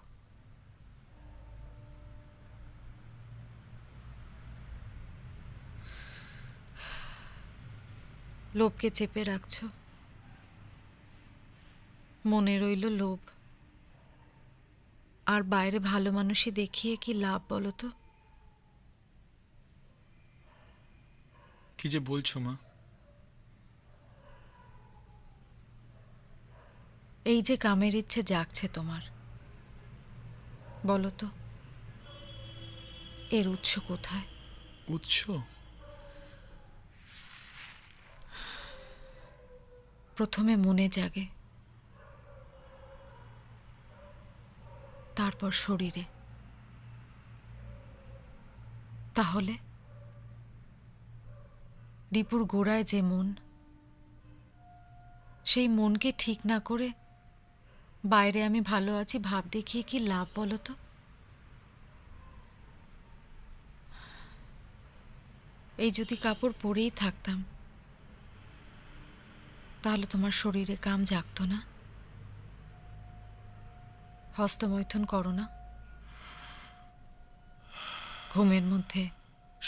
লোভকে চেপে রাখছো, মনে রইল লোভ, আর বাইরে ভালো মানুষই দেখিয়ে কি লাভ বলো তো? কি যে বলছো মা? এই যে কামের ইচ্ছে জাগছে তোমার, বলো তো এর উৎস কোথায়? উৎস? প্রথমে মনে জাগে, তারপর শরীরে। তাহলে রিপুর গোড়ায় যে মন, সেই মনকে ঠিক না করে বাইরে আমি ভালো আছি ভাব দেখিয়ে কি লাভ বলো তো? এই যদি কাপড় পরেই থাকতাম তাহলে তোমার শরীরে কাম জাগতো না? হস্তমৈথুন করো না? ঘুমের মধ্যে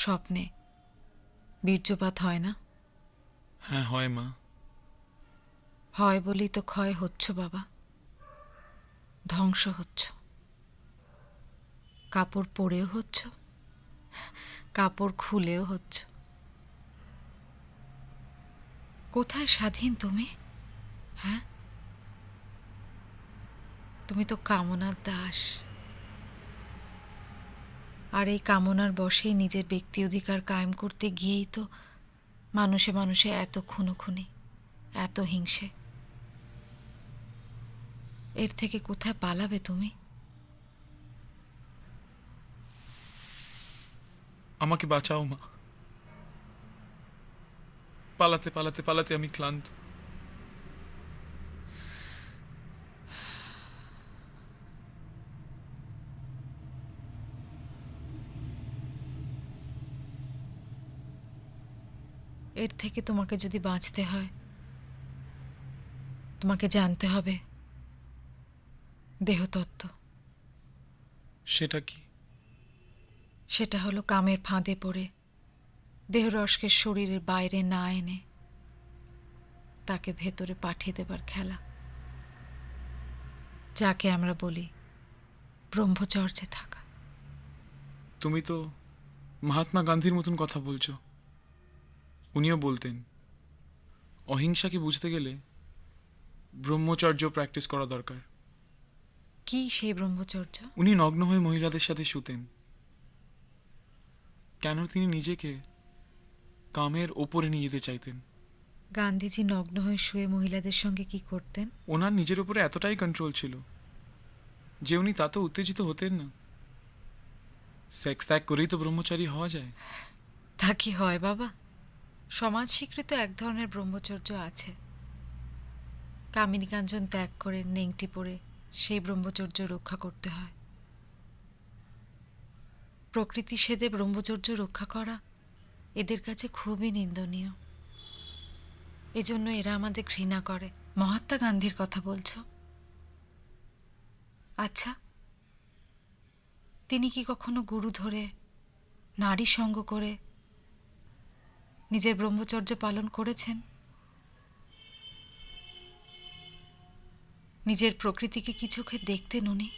স্বপ্নে বীর্যপাত হয় না? হ্যাঁ হয় মা। হয় বলেই তো ক্ষয় হচ্ছ বাবা, ধ্বংস হচ্ছ। কাপড় পরেও হচ্ছ, কাপড় খুলেও হচ্ছ। কোথায় স্বাধীন তুমি? হ্যাঁ, তুমি তো কামনার দাস, আর এই কামনার বশেই নিজের ব্যক্তি অধিকার কায়েম করতে গিয়েই তো মানুষে মানুষে এত খুনোখুনি, এত হিংসে। এর থেকে কোথায় পালাবে তুমি? আমাকে বাঁচাও মা। পালাতে পালাতে পালাতে আমি ক্লান্ত। এর থেকে তোমাকে যদি বাঁচতে হয়, তোমাকে জানতে হবে দেহতত্ত্ব। সেটা কি? সেটা হলো কামের ফাঁদে পড়ে দেহরসকে শরীরের বাইরে না এনে তাকে ভেতরে পাঠিয়ে দেবার খেলা, যাকে আমরা বলি ব্রহ্মচর্যে থাকা। তুমি তো মহাত্মা গান্ধীর মতন কথা বলছো। উনিও বলতেন অহিংসাকে বুঝতে গেলে ব্রহ্মচর্য প্র্যাকটিস করা দরকার। কি সেই ব্রহ্মচর্য? উনি নগ্ন হয়ে মহিলাদের সাথে শুতেন। কেন তিনি নিজেকে কামের ওপরে নিয়ে যেতে চাইতেন? গান্ধীজি নগ্ন হয়ে শুয়ে মহিলাদের সঙ্গে কি করতেন? ওনার নিজের উপরে এতটাই কন্ট্রোল ছিল যে উনি তাতে উত্তেজিত হতেন না। সেক্স ত্যাগ করেই তো ব্রহ্মচারী হওয়া যায়। তা কি হয় বাবা? সমাজ স্বীকৃত এক ধরনের ব্রহ্মচর্য আছে। কামিনী কাঞ্চন ত্যাগ করে নেংটি পরে সেই ব্রহ্মচর্য রক্ষা করতে হয়। প্রকৃতি সেদে ব্রহ্মচর্য রক্ষা করা এদের কাছে খুবই নিন্দনীয়। এজন্য এরা আমাদের ঘৃণা করে। মহাত্মা গান্ধীর কথা বলছো? আচ্ছা, তিনি কি কখনো গুরু ধরে নারী সঙ্গ করে নিজের ব্রহ্মচর্য পালন করেছেন? নিজের প্রকৃতিকে কি চোখে দেখতেন উনি?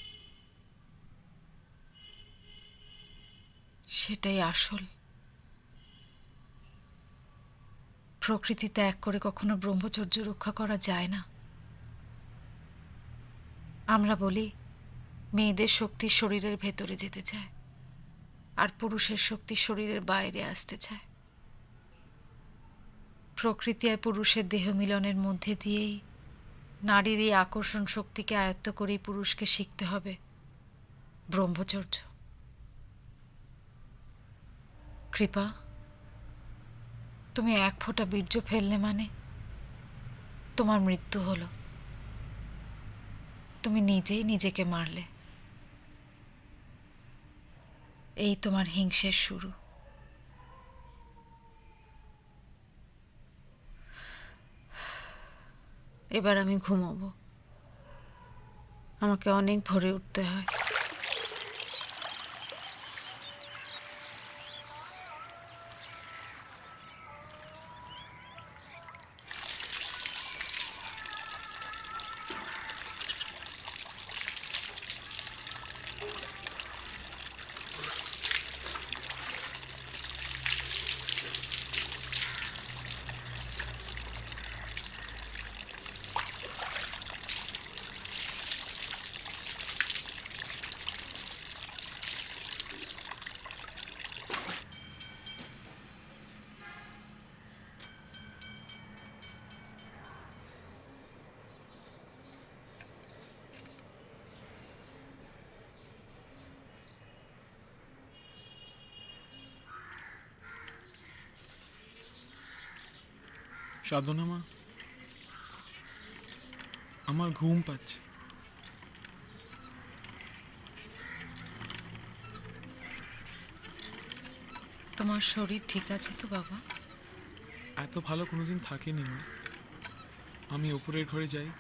সেটাই আসল। প্রকৃতি ত্যাগ করে কখনো ব্রহ্মচর্য রক্ষা করা যায় না। আমরা বলি মেয়েদের শক্তি শরীরের ভেতরে যেতে চায়, আর পুরুষের শক্তি শরীরের বাইরে আসতে চায়। প্রকৃতি আর পুরুষের দেহ মিলনের মধ্যে দিয়েই নারীর এই আকর্ষণ শক্তিকে আয়ত্ত করেই পুরুষকে শিখতে হবে ব্রহ্মচর্য। কৃপা, তুমি এক ফোঁটা বীর্য ফেললে মানে তোমার মৃত্যু হলো। তুমি নিজেই নিজেকে মারলে। এই তোমার হিংসের শুরু। এবার আমি ঘুমোবো। আমাকে অনেক ভোরে উঠতে হয়। সাধনা মা, আমার ঘুম পাচ্ছে। তোমার শরীর ঠিক আছে তো বাবা? এত ভালো কোনোদিন থাকেনি মা। আমি ওপরের ঘরে যাই,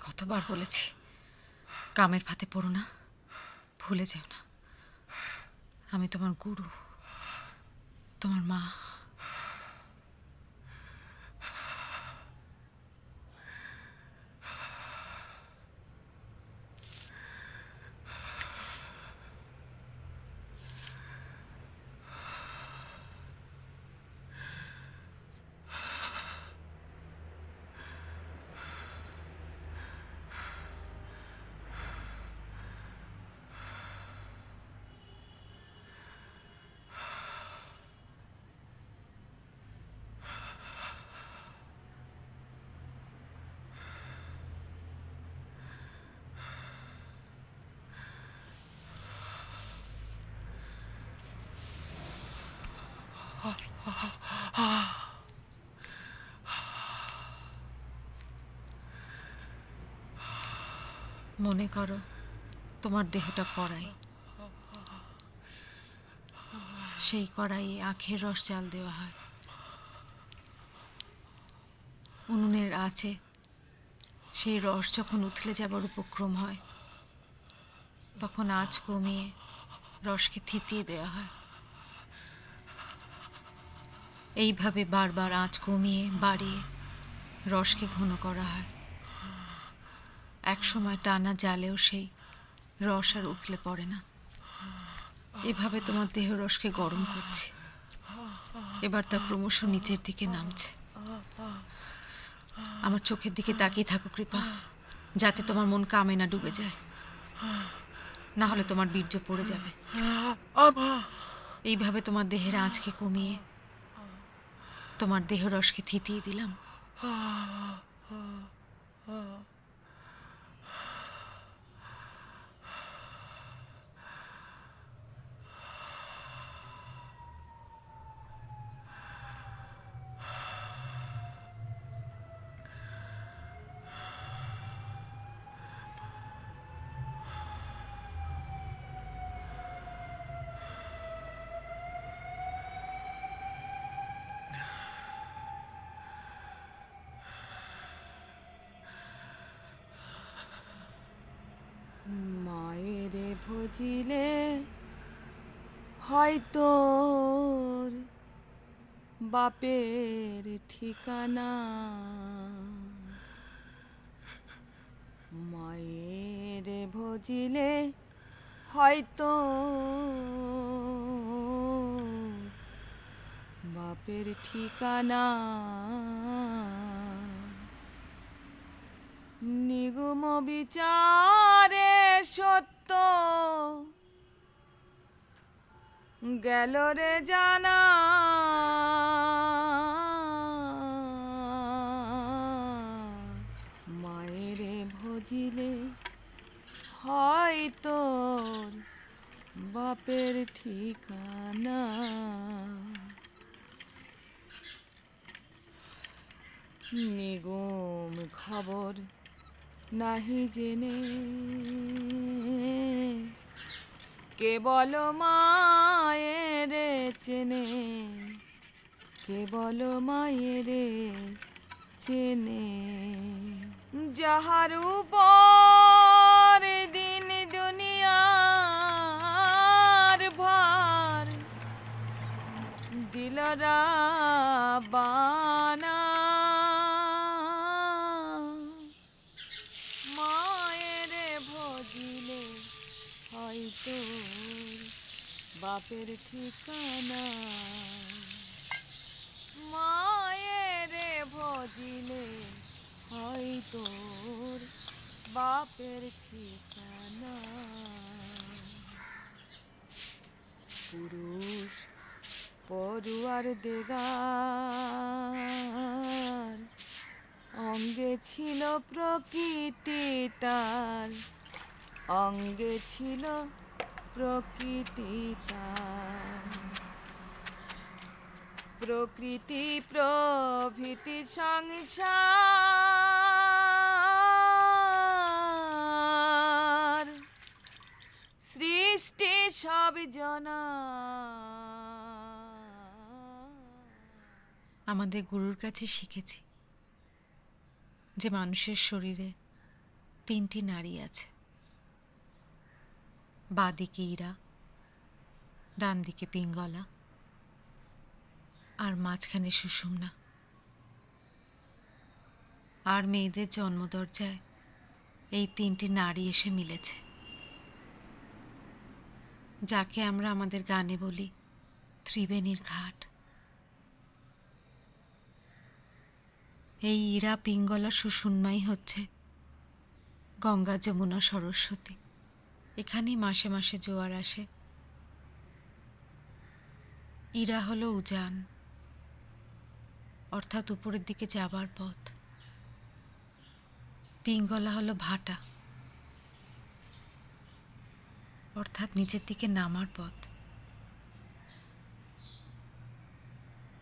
কতবার বলেছি কামের ফাঁদে পড়ো না, ভুলে যেও না আমি তোমার গুরু, তোমার মা। মনে করো তোমার দেহটা কড়াই, সেই কড়াইয়ে আখের রস চাল দেওয়া হয়। উনুনের আঁচে সেই রস যখন উথলে যাবার উপক্রম হয় তখন আঁচ কমিয়ে রসকে থিতিয়ে দেওয়া হয়। এইভাবে বারবার আঁচ কমিয়ে বাড়িয়ে রসকে ঘন করা হয়। এক সময় টানা জালেও সেই রস আর উথলে পড়ে না। এভাবে তোমার দেহ রসকে গরম করছে, এবার তা ক্রমশ নিচের দিকে নামছে। আমার চোখের দিকে তাকিয়ে থাকো কৃপা, যাতে তোমার মন কামে না ডুবে যায়, না হলে তোমার বীর্য পড়ে যাবে। এইভাবে তোমার দেহের আঁচকে কমিয়ে তোমার দেহ রসকে থিতিয়ে দিলাম। মায়ের ভজিলে হয়তো বাপের ঠিকানা, মায়ের ভজিলে হয়তো বাপের ঠিকানা, নিগম বিচারে সত্য গেল রে জানা, মায়ের ভজিলে হয়তো বাপের ঠিকানা। নিগম খবর নাহি জেনে কেবল মায়ের চেনে, কেবল মায়ের চেনে। যাহার উপর দিন দুনিয়ার ভার দিলরা বানা, মায়ের ভজিলে হয়তো বাপের ঠিকানা, মায়ের ভজিলে হয়তো বাপের ঠিকানা। পুরুষ পড়ুয়ার দেগার অঙ্গে ছিল প্রকৃতি তার, অঙ্গে ছিল প্রকৃতি তার। প্রকৃতি প্রভৃতি সংসার সৃষ্টি সব জনা। আমাদের গুরুর কাছে শিখেছি যে মানুষের শরীরে 3টি নাড়ি আছে, বাঁ দিকে ইরা, ডান দিকে পিঙ্গলা আর মাঝখানে সুষুম্না। আর মেয়েদের জন্মদরজায় এই 3টি নাড়ি এসে মিলেছে, যাকে আমরা আমাদের গানে বলি ত্রিবেণীর ঘাট। এই ইরা, পিঙ্গলা, সুষুম্নাই হচ্ছে গঙ্গা, যমুনা, সরস্বতী। এখানেই মাসে মাসে জোয়ার আসে। ইরা হলো উজান, অর্থাৎ উপরের দিকে যাবার পথ। পিঙ্গলা হলো ভাটা, অর্থাৎ নিচের দিকে নামার পথ।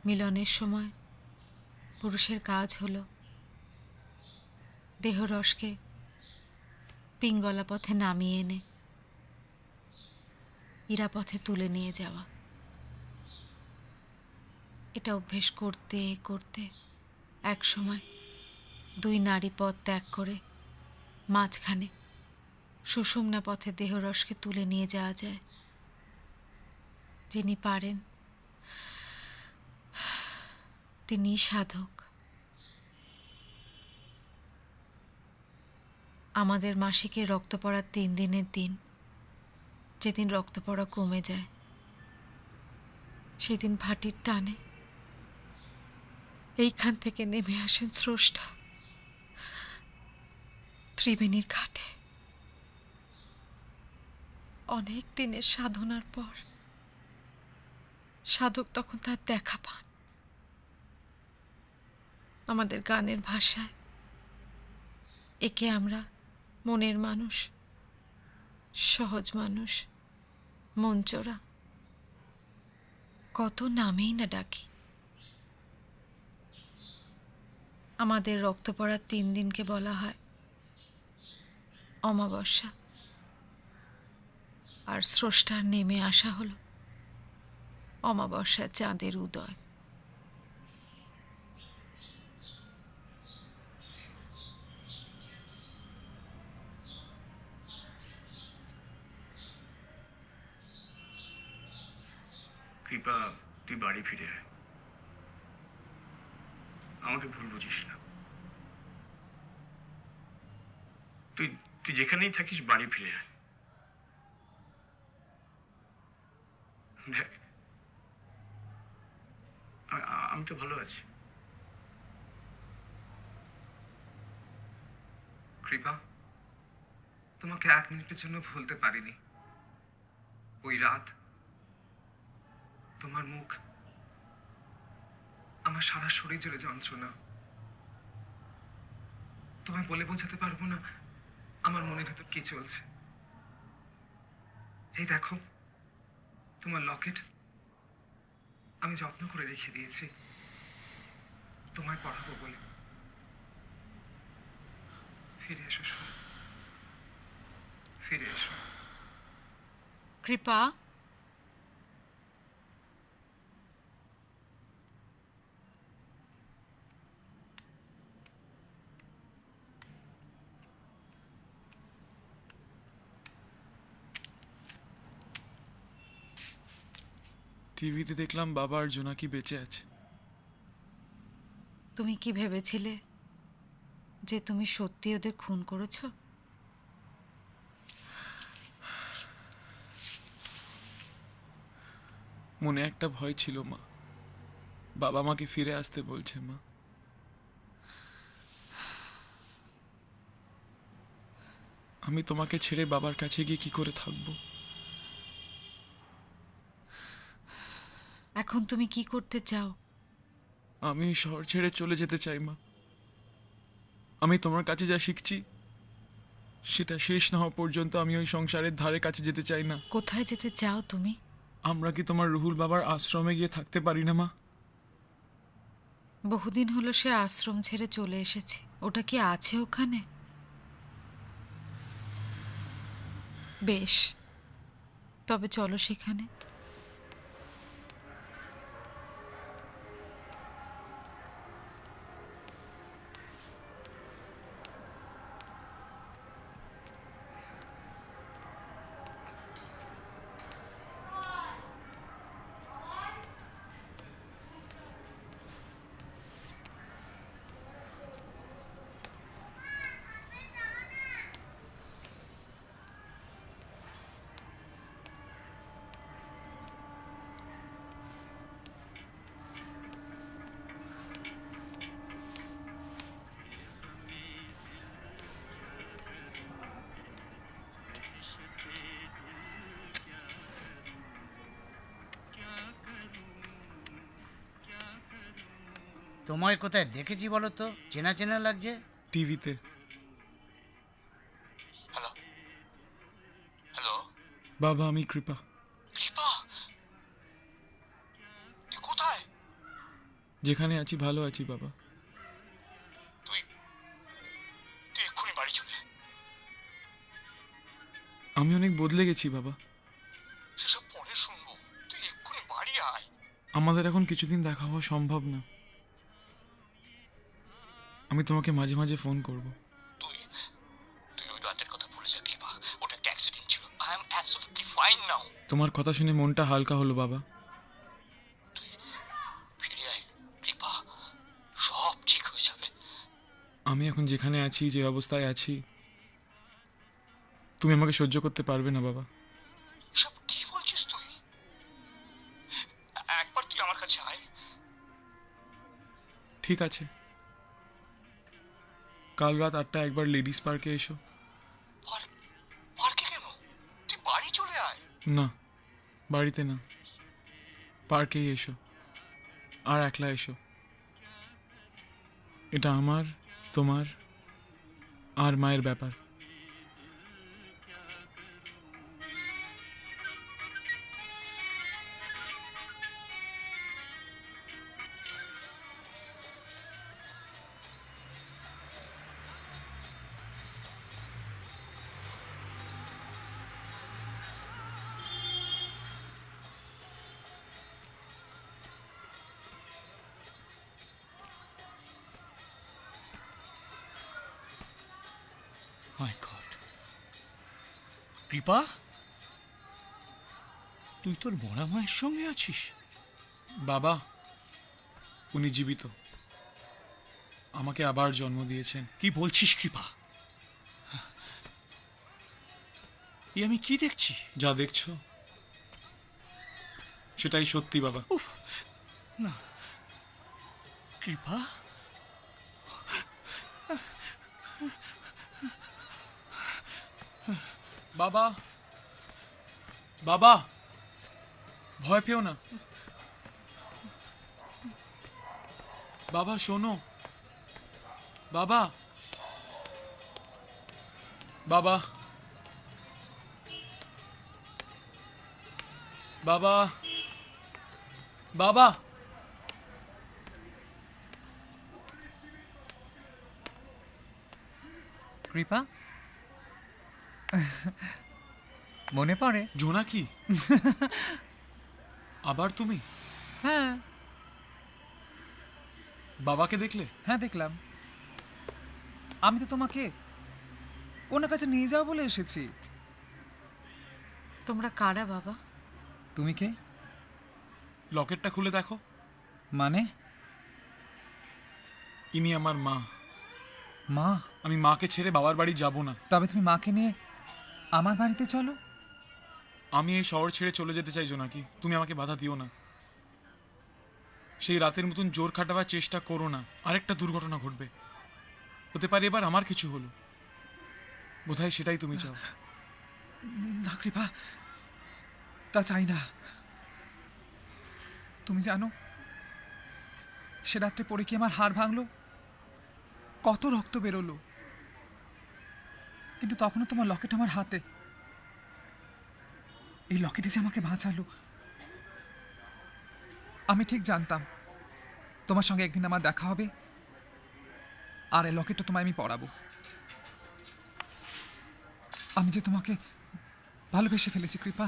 মিলনের সময় পুরুষের কাজ হলো দেহরসকে পিঙ্গলা পথে নামিয়ে এনে ইরা পথে তুলে নিয়ে যাওয়া। এটা অভ্যেস করতে করতে এক সময় 2 নারী পথ ত্যাগ করে মাঝখানে সুষুম্না পথে দেহরসকে তুলে নিয়ে যাওয়া যায়। যিনি পারেন তিনি সাধক। আমাদের মাসিকের রক্ত পড়ার 3 দিনের দিন, যেদিন রক্ত পড়া কমে যায়, সেদিন ভাটির টানে এইখান থেকে নেমে আসেন স্রষ্টা ত্রিবেণীর ঘাটে। অনেক দিনের সাধনার পর সাধক তখন তার দেখা পান। আমাদের গানের ভাষায় একে আমরা মনের মানুষ, সহজ মানুষ, মনচোরা, কত নামেই না ডাকি। আমাদের রক্ত পড়ার 3 দিনকে বলা হয় অমাবস্যা, আর স্রষ্টার নেমে আসা হলো অমাবস্যার চাঁদের উদয়। কৃপা, তুই বাড়ি ফিরে আয়, আমাকে ভুল বুঝিস না। তুই তুই যেখানেই থাকিস বাড়ি ফিরে আয়। দেখ, আমি তো ভালো আছি। কৃপা, তোমাকে 1 মিনিটের জন্য ভুলতে পারিনি। ওই রাত, তোমার মুখ, আমার সারা শরীর জুড়ে যন্ত্রণা। তোমায় বলে বোঝাতে পারবো না আমার মনের ভেতর কি চলছে। এই দেখো, তোমার লকেট আমি যত্ন করে রেখে দিয়েছি তোমায় পড়াবো বলে। ফিরে এসো সোনা, ফিরে এসো। কৃপা, টিভিতে দেখলাম বাবা আর জোনাকি বেঁচে আছে। তুমি কি ভেবেছিলে যে তুমি সত্যি ওদের খুন করেছো? মনে একটা ভয় ছিল মা, বাবা মাকে ফিরে আসতে বলছে মা। আমি তোমাকে ছেড়ে বাবার কাছে গিয়ে কি করে থাকবো? এখন তুমি কি করতে চাও? আমি শহর ছেড়ে চলে যেতে চাই মা। আমি তোমার কাছে যা শিখছি সেটা শেষ না হওয়া পর্যন্ত আমি ওই সংসারের ধারে কাছে যেতে চাই না। কোথায় যেতে চাও তুমি? আমরা কি তোমার রুহুল বাবার আশ্রমে গিয়ে থাকতে পারি না মা? বহুদিন হলো সে আশ্রম ছেড়ে চলে এসেছে। ওটা কি আছে ওখানে? বেশ, তবে চলো সেখানে। তোমায় কোথায় দেখেছি বলো তো? চেনা চেনা লাগছে। টিভিতে। হ্যালো হ্যালো বাবা, আমি কৃপা। কৃপা, তুই কোথায়? যেখানে আছি ভালো আছি বাবা। তুই এক্ষুনি বাড়ি চলে আয়। আমি অনেক বদলে গেছি বাবা। সেসব পরে শুনবো, তুই এক্ষুনি বাড়ি আয়। আমাদের এখন কিছুদিন দেখা হওয়া সম্ভব না। আমি তোমাকে মাঝে মাঝে ফোন করব। তুই ওই রাতের কথা ভুলে যা কৃপা, ওটা একটা অ্যাক্সিডেন্ট ছিল। আই এম অ্যাবসলিউটলি ফাইন নাও। তোমার কথা শুনে মনটা হালকা হলো বাবা। তুই ফিরে আয় কৃপা, সব ঠিক হয়ে যাবে। আমি এখন যেখানে আছি, যে অবস্থায় আছি, তুমি আমাকে সহ্য করতে পারবে না বাবা। সব কি বলছিস তুই? একবার তুই আমার কাছে আয়। ঠিক আছে, কাল রাত 8টায় একবার লেডিস পার্কে এসো। পার্কে কেন? তুই বাড়ি চলে আয়। না, বাড়িতে না, পার্কেই এসো। আর একলা এসো। এটা আমার, তোমার আর মায়ের ব্যাপার। মাই গড, কৃপা, তুই তোর মরা মায়ের সঙ্গে আছিস? বাবা, উনি জীবিত, আমাকে আবার জন্ম দিয়েছেন। কি বলছিস কৃপা? আমি কি দেখছি? যা দেখছো সেটাই সত্যি বাবা। না কৃপা, বাবা, বাবা, ভয় পেও না। বাবা শোনো, বাবা, বাবা, বাবা, বাবা। কৃপা, মনে পড়ে? জোনাকি, আবার তুমি? হ্যাঁ। বাবাকে দেখলে? হ্যাঁ দেখলাম। আমি তো তোমাকে ওনার কাছে নিয়ে যাও বলে এসেছি। তোমরা কারা বাবা? তুমি কে? লকেটটা খুলে দেখো। মানে? ইনি আমার মা। মা? আমি মাকে ছেড়ে বাবার বাড়ি যাব না। তবে তুমি মাকে নিয়ে আমার বাড়িতে চলো। আমি এই শহর ছেড়ে চলে যেতে চাই জোনাকি, তুমি আমাকে বাধা দিও না। সেই রাতের মতন জোর খাটাবার চেষ্টা করো না, আরেকটা দুর্ঘটনা ঘটবে। হতে পারে এবার আমার কিছু হলো, বোধহয় সেটাই তুমি চাও। না কৃপা, তা চাই না। তুমি জানো সে রাত্রে পড়ে কি আমার হাড় ভাঙলো, কত রক্ত বেরোলো, কিন্তু তখনও তোমার লকেট আমার হাতে। এই লকেটে যে আমাকে বাঁচালো। আমি ঠিক জানতাম তোমার সঙ্গে একদিন আমার দেখা হবে, আর এই লকেটটা তোমায় আমি পরাবো। আমি যে তোমাকে ভালোবেসে ফেলেছি কৃপা,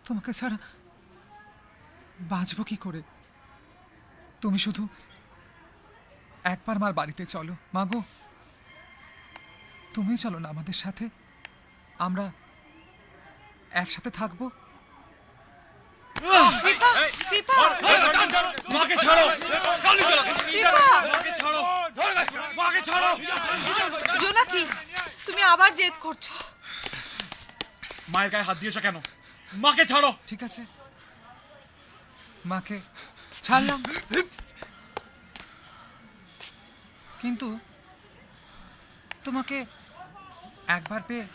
তোমাকে ছাড়া বাঁচবো কি করে? তুমি শুধু একবার আমার বাড়িতে চলো মাগো, তুমি চলো না আমাদের সাথে, আমরা একসাথে থাকবো। মাকে ছাড়ো, মাকে ছাড়ো। জোনাকি, তুমি আবার জেদ করছো। মায়ের গায়ে হাত দিয়েছো কেন? মাকে ছাড়ো। ঠিক আছে, মাকে ছাড়লাম, কিন্তু তোমাকে একবার পেয়ে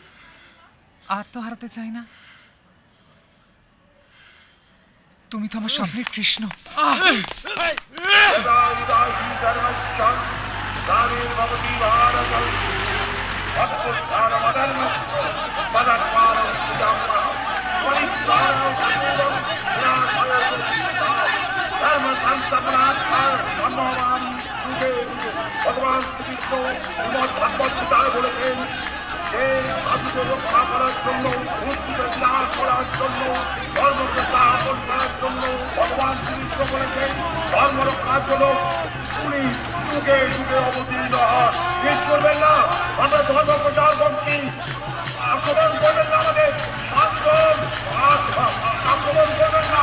আর তো হারাতে চাই না। তুমি তো আমার স্বপ্নের কৃষ্ণ। ভগবান শ্রীকৃষ্ণ ভগবত গীতায় বলেছেন যে সাধুকে রক্ষা করার জন্য, মূর্তিকে বিনাশ করার জন্য, ধর্মকে স্থাপন করার জন্য ভগবান শ্রীকৃষ্ণ বলেছেন ধর্ম রক্ষার জন্য উনি যুগে যুগে অবতীর্ণ হয়। ঠিক করবেন না, আমরা ধর্ম প্রচার করছি, আক্রমণ করবেন না আমাদের, আক্রমণ করবেন না।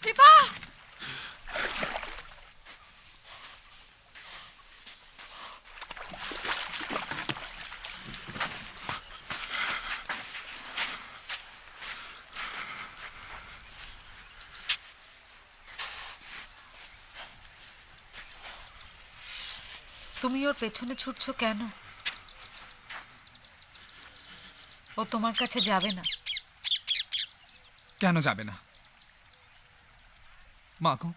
কৃপা, তুমি ওর পেছনে ছুটছো কেন? ও তোমার কাছে যাবে না। কেন যাবে না? মা গো,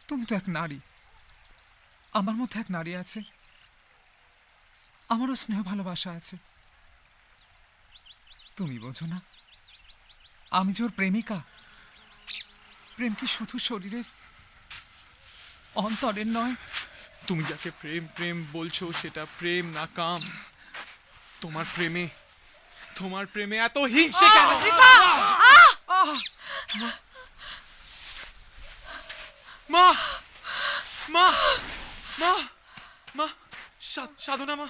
তুমি তো এক নারী, আমার মধ্যে এক নারী আছে, আমারও স্নেহ ভালোবাসা আছে। তুমি বোঝো না আমি যে ওর প্রেমিকা। প্রেম কি শুধু শরীরের, অন্তরের নয়? তুমি যাকে প্রেম প্রেম বলছো সেটা প্রেম না কাম? তোমার প্রেমে এত হিংসে কেন? মা মা মা মা সাধনা মা,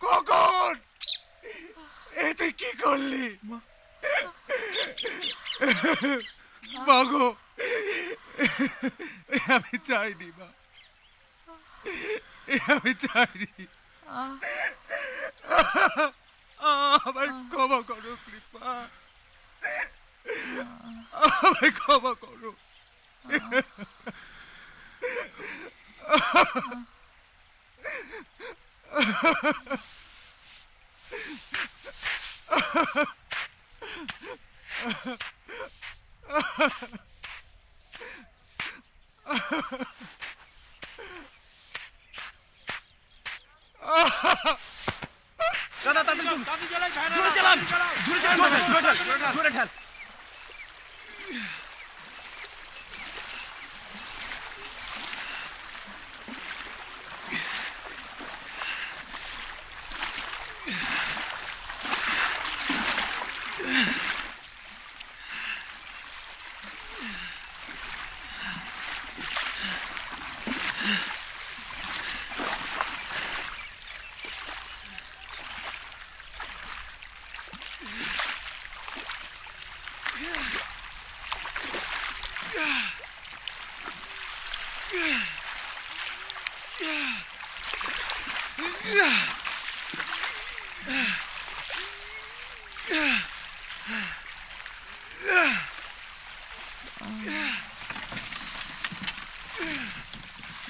কখন এতে কি করলি মাগো? আমি চাইনি মা, আমি চাইনি। আমায় ক্ষমা করো কৃপা, আমায় ক্ষমা করো। দাদা তাড়াতাড়ি চলুন, জোরে চালান, জোরে চালান, জোরে ঠেল।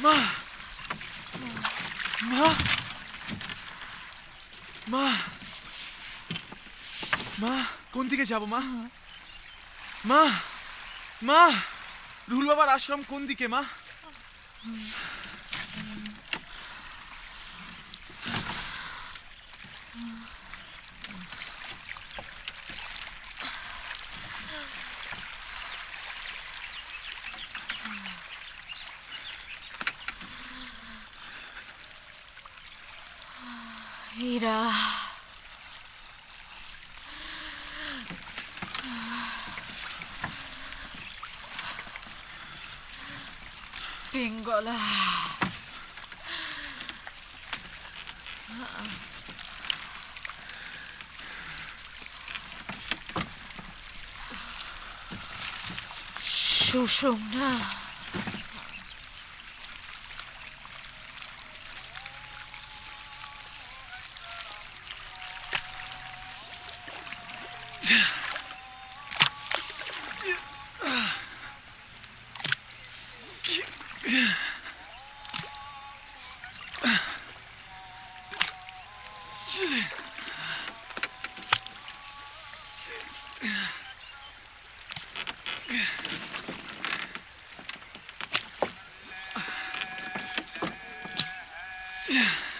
মা, মা, মা, মা, কোন দিকে যাব মা? মা, মা, রুহুল বাবার আশ্রম কোন দিকে মা? হীরা, পিঙ্গলা, সুষুম্না, Yeah.